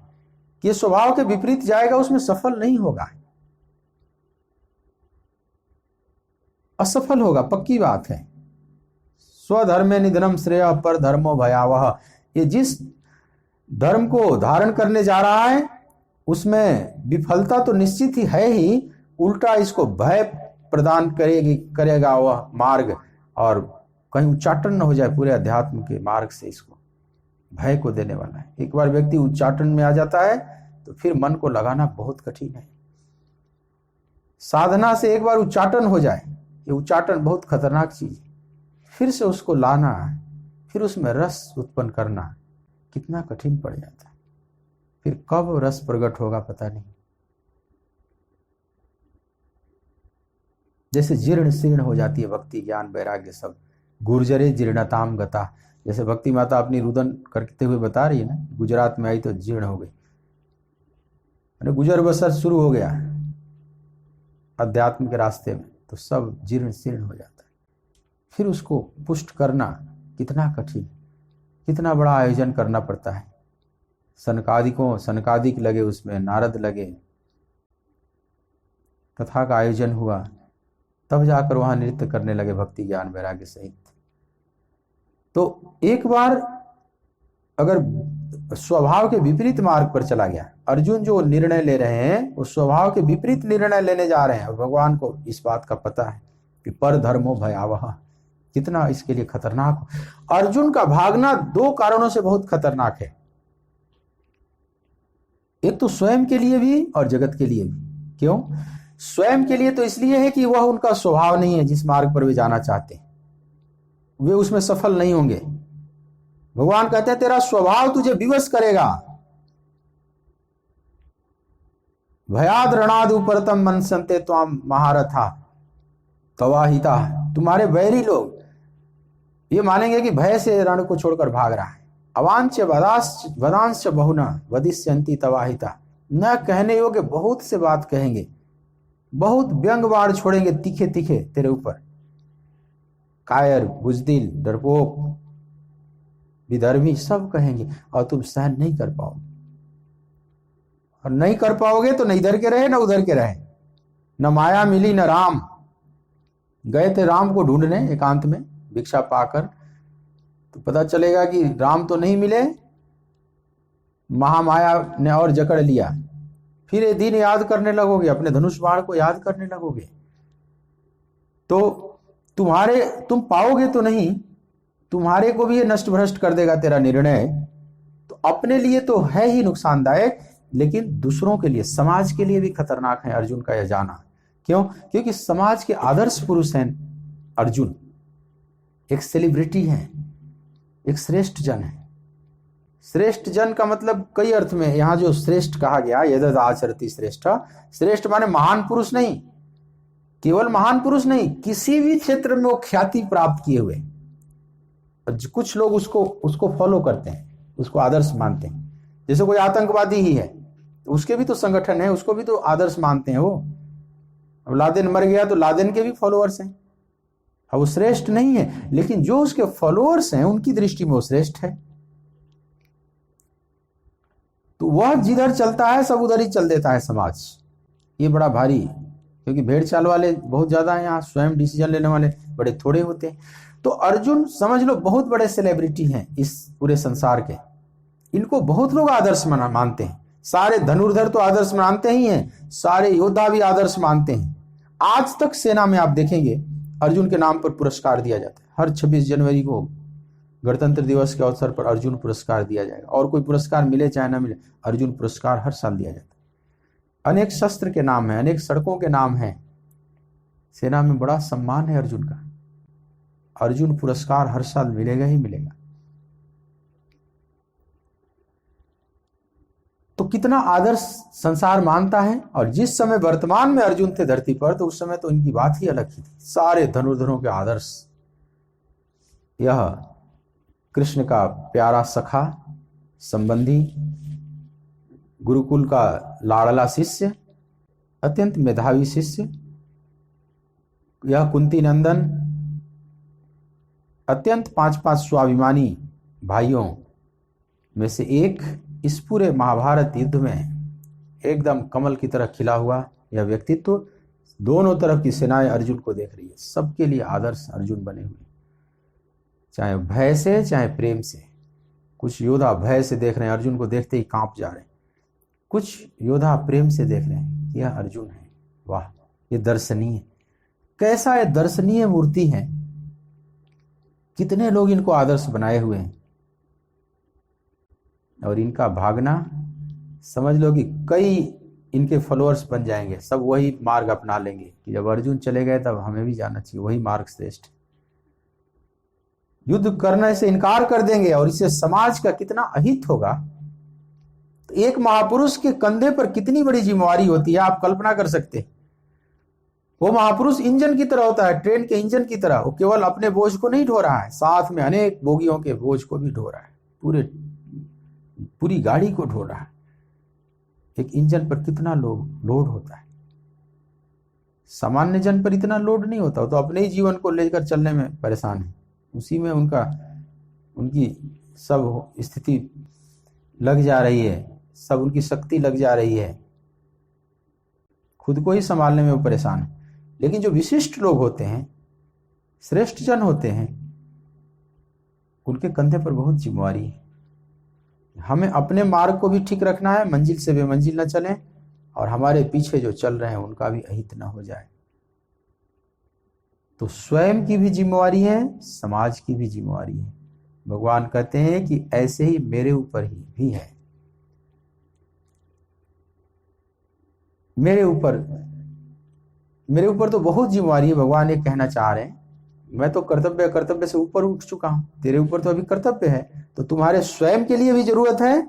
कि स्वभाव के विपरीत जाएगा, उसमें सफल नहीं होगा, असफल होगा, पक्की बात है। स्वधर्मे निधनम श्रेय पर धर्मो भयावह। ये जिस धर्म को धारण करने जा रहा है, उसमें विफलता तो निश्चित ही है ही, उल्टा इसको भय प्रदान करेगा वह मार्ग, और कहीं उच्चाटन न हो जाए पूरे अध्यात्म के मार्ग से, इसको भय को देने वाला है। एक बार व्यक्ति उच्चाटन में आ जाता है तो फिर मन को लगाना बहुत कठिन है। साधना से एक बार उच्चाटन हो जाए, ये उच्चाटन बहुत खतरनाक चीज है। फिर से उसको लाना, फिर उसमें रस उत्पन्न करना कितना कठिन पड़ जाता है। फिर कब रस प्रकट होगा पता नहीं। जैसे जीर्ण शीर्ण हो जाती है भक्ति, ज्ञान, वैराग्य सब। गुर्जरे जीर्णताम गता, जैसे भक्ति माता अपनी रुदन करते हुए बता रही है ना, गुजरात में आई तो जीर्ण हो गई, गुजर बसर शुरू हो गया अध्यात्म के रास्ते में, तो सब जीर्ण शीर्ण हो जाता है। फिर उसको पुष्ट करना कितना कठिन, कितना बड़ा आयोजन करना पड़ता है। सनकादिक लगे उसमें, नारद लगे, कथा का आयोजन हुआ, तब जाकर वहां नृत्य करने लगे भक्ति, ज्ञान, वैराग्य सहित। तो एक बार अगर स्वभाव के विपरीत मार्ग पर चला गया, अर्जुन जो निर्णय ले रहे हैं वो स्वभाव के विपरीत निर्णय लेने जा रहे हैं, और भगवान को इस बात का पता है कि पर धर्मो भयावह, कितना इसके लिए खतरनाक हो। अर्जुन का भागना दो कारणों से बहुत खतरनाक है। एक तो स्वयं के लिए भी और जगत के लिए भी। क्यों? स्वयं के लिए तो इसलिए है कि वह उनका स्वभाव नहीं है, जिस मार्ग पर वे जाना चाहते हैं वे उसमें सफल नहीं होंगे। भगवान कहते हैं तेरा स्वभाव तुझे विवश करेगा। भयाद रणाद उपरतम मनसंते त्वाम महारथा तवाहिता। तुम्हारे बैरी लोग ये मानेंगे कि भय से रण को छोड़कर भाग रहा है। अवांच वदांश बहुना वदिष्यंती तवाहिता। न कहने योग्य बहुत से बात कहेंगे, बहुत व्यंग बाण छोड़ेंगे तीखे तीखे तेरे ऊपर, कायर, बुजदिल, डरपोक, विधर्मी सब कहेंगे, और तुम सहन नहीं कर पाओगे। और नहीं कर पाओगे तो न इधर के रहे न उधर के रहे। न माया मिली न राम। गए थे राम को ढूंढने एकांत में भिक्षा पाकर, तो पता चलेगा कि राम तो नहीं मिले, महामाया ने और जकड़ लिया। फिर ये दिन याद करने लगोगे, अपने धनुष बाण को याद करने लगोगे, तो तुम पाओगे तो नहीं, तुम्हारे को भी ये नष्ट भ्रष्ट कर देगा तेरा निर्णय। तो अपने लिए तो है ही नुकसानदायक, लेकिन दूसरों के लिए, समाज के लिए भी खतरनाक है अर्जुन का यह जाना। क्यों? क्योंकि समाज के आदर्श पुरुष हैं अर्जुन, एक सेलिब्रिटी है, एक श्रेष्ठ जन है। श्रेष्ठ जन का मतलब कई अर्थ में, यहां जो श्रेष्ठ कहा गया, यदि आचरति श्रेष्ठ, श्रेष्ठ माने महान पुरुष नहीं, केवल महान पुरुष नहीं, किसी भी क्षेत्र में वो ख्याति प्राप्त किए हुए। कुछ लोग उसको फॉलो करते हैं, उसको आदर्श मानते हैं। जैसे कोई आतंकवादी ही है, उसके भी तो संगठन है, उसको भी तो आदर्श मानते हैं वो। अब लादेन मर गया तो लादेन के भी फॉलोअर्स हैं। अब वो श्रेष्ठ नहीं है, लेकिन जो उसके फॉलोअर्स हैं उनकी दृष्टि में वो श्रेष्ठ है। तो वह जिधर चलता है सब उधर ही चल देता है समाज। ये बड़ा भारी, क्योंकि भेड़ चाल वाले बहुत ज्यादा हैं यहाँ, स्वयं डिसीजन लेने वाले बड़े थोड़े होते हैं। तो अर्जुन समझ लो बहुत बड़े सेलिब्रिटी हैं इस पूरे संसार के। इनको बहुत लोग आदर्श मानते हैं। सारे धनुर्धर तो आदर्श मानते ही हैं, सारे योद्धा भी आदर्श मानते हैं। आज तक सेना में आप देखेंगे अर्जुन के नाम पर पुरस्कार दिया जाता है। हर 26 जनवरी को गणतंत्र दिवस के अवसर पर अर्जुन पुरस्कार दिया जाएगा। और कोई पुरस्कार मिले चाहे ना मिले, अर्जुन पुरस्कार हर साल दिया जाता है। अनेक शस्त्र के नाम हैं, अनेक सड़कों के नाम हैं। सेना में बड़ा सम्मान है अर्जुन का। अर्जुन पुरस्कार हर साल मिलेगा ही मिलेगा। तो कितना आदर्श संसार मानता है। और जिस समय वर्तमान में अर्जुन थे धरती पर, तो उस समय तो इनकी बात ही अलग ही थी। सारे धनुर्धरों के आदर्श। यह कृष्ण का प्यारा सखा, संबंधी, गुरुकुल का लाडला शिष्य, अत्यंत मेधावी शिष्य, यह कुंती नंदन, अत्यंत 5-5 स्वाभिमानी भाइयों में से एक, इस पूरे महाभारत युद्ध में एकदम कमल की तरह खिला हुआ यह व्यक्तित्व, दोनों तरफ की सेनाएं अर्जुन को देख रही है। सबके लिए आदर्श अर्जुन बने हुए, चाहे भय से चाहे प्रेम से। कुछ योद्धा भय से देख रहे हैं, अर्जुन को देखते ही कांप जा रहे हैं। कुछ योद्धा प्रेम से देख रहे हैं, यह अर्जुन है। वाह, ये दर्शनीय, कैसा ये दर्शनीय मूर्ति है। कितने लोग इनको आदर्श बनाए हुए हैं। और इनका भागना, समझ लो कि कई इनके फॉलोअर्स बन जाएंगे। सब वही मार्ग अपना लेंगे कि जब अर्जुन चले गए तब हमें भी जाना चाहिए, वही मार्ग श्रेष्ठ। युद्ध करने से इनकार कर देंगे और इससे समाज का कितना अहित होगा। तो एक महापुरुष के कंधे पर कितनी बड़ी जिम्मेवारी होती है, आप कल्पना कर सकते हैं। वो महापुरुष इंजन की तरह होता है, ट्रेन के इंजन की तरह। वो केवल अपने बोझ को नहीं ढो रहा है, साथ में अनेक बोगियों के बोझ को भी ढो रहा है, पूरी गाड़ी को ढो रहा है। एक इंजन पर कितना लोड होता है। सामान्य जन पर इतना लोड नहीं होता, वो तो अपने ही जीवन को लेकर चलने में परेशान है। उसी में उनकी सब स्थिति लग जा रही है, सब उनकी शक्ति लग जा रही है, खुद को ही संभालने में वो परेशान है। लेकिन जो विशिष्ट लोग होते हैं, श्रेष्ठ जन होते हैं, उनके कंधे पर बहुत जिम्मेवारी है। हमें अपने मार्ग को भी ठीक रखना है, मंजिल से बेमंजिल न चलें, और हमारे पीछे जो चल रहे हैं उनका भी अहित न हो जाए। तो स्वयं की भी जिम्मेवारी है, समाज की भी जिम्मेवारी है। भगवान कहते हैं कि ऐसे ही मेरे ऊपर ही भी है। मेरे ऊपर तो बहुत जिम्मेवारी है। भगवान ये कहना चाह रहे हैं, मैं तो कर्तव्य से ऊपर उठ चुका हूं, तेरे ऊपर तो अभी कर्तव्य है। तो तुम्हारे स्वयं के लिए भी जरूरत है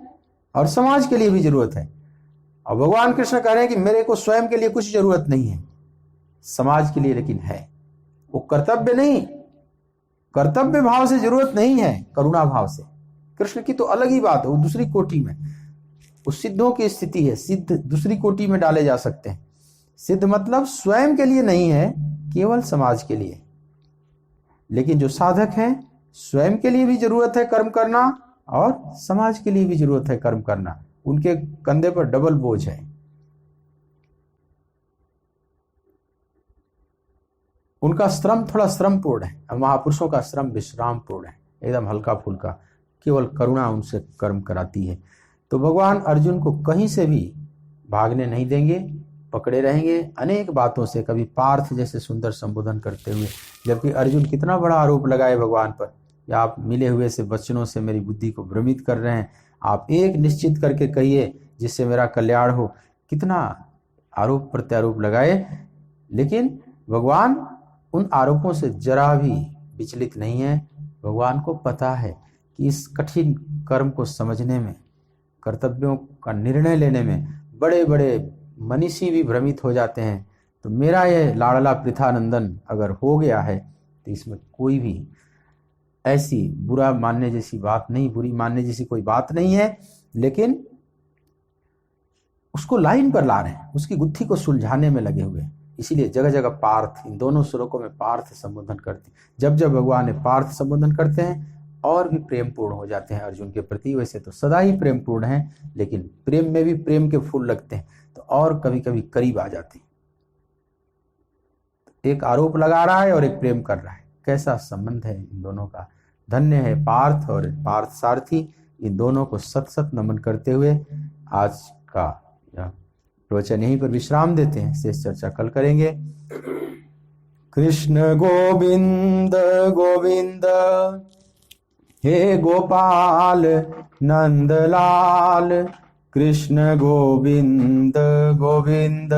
और समाज के लिए भी जरूरत है। और भगवान कृष्ण कह रहे हैं कि मेरे को स्वयं के लिए कुछ जरूरत नहीं है, समाज के लिए लेकिन है। वो कर्तव्य नहीं, कर्तव्य भाव से जरूरत नहीं है, करुणा भाव से। कृष्ण की तो अलग ही बात है, वो दूसरी कोटि में, वो सिद्धों की स्थिति है। सिद्ध दूसरी कोटि में डाले जा सकते हैं। सिद्ध मतलब स्वयं के लिए नहीं है, केवल समाज के लिए। लेकिन जो साधक हैं स्वयं के लिए भी जरूरत है कर्म करना और समाज के लिए भी जरूरत है कर्म करना। उनके कंधे पर डबल बोझ है। उनका श्रम थोड़ा श्रमपूर्ण है और महापुरुषों का श्रम विश्रामपूर्ण है, एकदम हल्का फुल्का, केवल करुणा उनसे कर्म कराती है। तो भगवान अर्जुन को कहीं से भी भागने नहीं देंगे, पकड़े रहेंगे अनेक बातों से। कभी पार्थ जैसे सुंदर संबोधन करते हुए, जबकि अर्जुन कितना बड़ा आरोप लगाए भगवान पर, या आप मिले हुए से वचनों से मेरी बुद्धि को भ्रमित कर रहे हैं, आप एक निश्चित करके कहिए जिससे मेरा कल्याण हो। कितना आरोप प्रत्यारोप लगाए, लेकिन भगवान उन आरोपों से जरा भी विचलित नहीं है। भगवान को पता है कि इस कठिन कर्म को समझने में, कर्तव्यों का निर्णय लेने में बड़े बड़े मनीषी भी भ्रमित हो जाते हैं। तो मेरा ये लाडला पृथानंदन अगर हो गया है तो इसमें कोई भी ऐसी बुरा मानने जैसी बात नहीं, बुरी मानने जैसी कोई बात नहीं है। लेकिन उसको लाइन पर ला रहे हैं, उसकी गुत्थी को सुलझाने में लगे हुए हैं। इसीलिए जगह जगह पार्थ, इन दोनों श्लोकों में पार्थ संबोधन करते हैं। जब जब भगवान ने पार्थ संबोधन करते हैं और भी प्रेम पूर्ण हो जाते हैं अर्जुन के प्रति। वैसे तो सदा ही प्रेम पूर्ण है, लेकिन प्रेम में भी प्रेम के फूल लगते हैं तो और कभी कभी करीब आ जाते हैं। एक आरोप लगा रहा है और एक प्रेम कर रहा है, कैसा संबंध है इन दोनों का। धन्य है पार्थ और पार्थ सारथी। इन दोनों को सत सत नमन करते हुए आज का यह प्रवचन यहीं पर विश्राम देते हैं। शेष चर्चा कल करेंगे। कृष्ण गोविंद गोविंद हे गोपाल नंदलाल, कृष्ण गोविंद गोविंद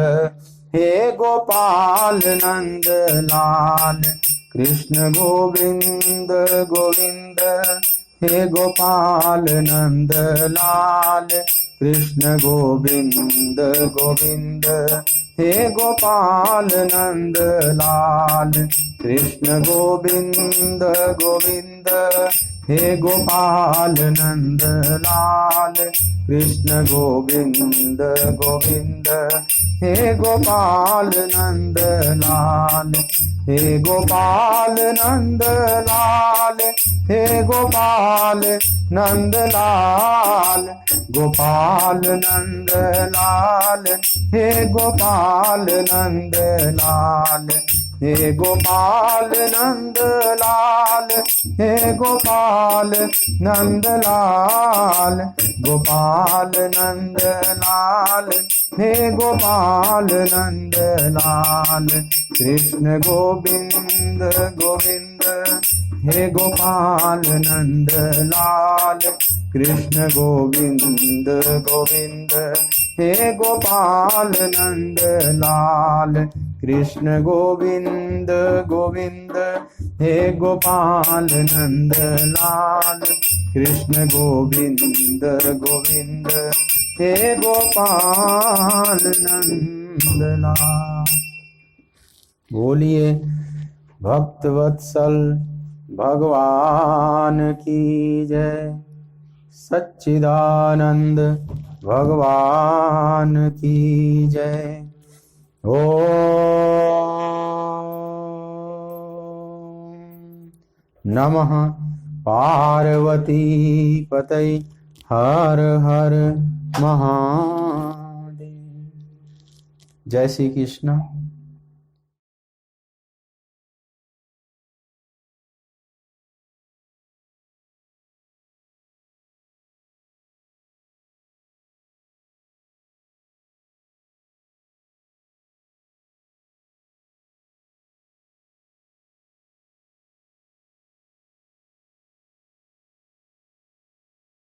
हे गोपाल नंदलाल, कृष्ण गोविंद गोविंद हे गोपाल नंदलाल, कृष्ण गोविंद गोविंद हे गोपाल नंदलाल, कृष्ण गोविंद गोविंद हे गोपाल नंदलाल, कृष्ण गोविंद गोविंद हे गोपाल नंदलाल, हे गोपाल नंदलाल, हे गोपाल नंदलाल, गोपाल नंदलाल, हे गोपाल नंदलाल, हे गोपाल नंदलाल, हे गोपाल नंदलाल, गोपाल नंदलाल, हे गोपाल नंदलाल, कृष्ण गोविंद गोविंद हे गोपाल नंदलाल, कृष्ण गोविंद गोविंद हे गोपाल नंदलाल, कृष्ण गोविंद गोविंद हे गोपाल नंदलाल, कृष्ण गोविंद गोविंद हे गोपाल नंदलाल। बोलिए भक्तवत्सल भगवान की जय, सच्चिदानंद भगवान की जय। ओम नमः पार्वती पतये हर हर महादेव। जय श्री कृष्ण।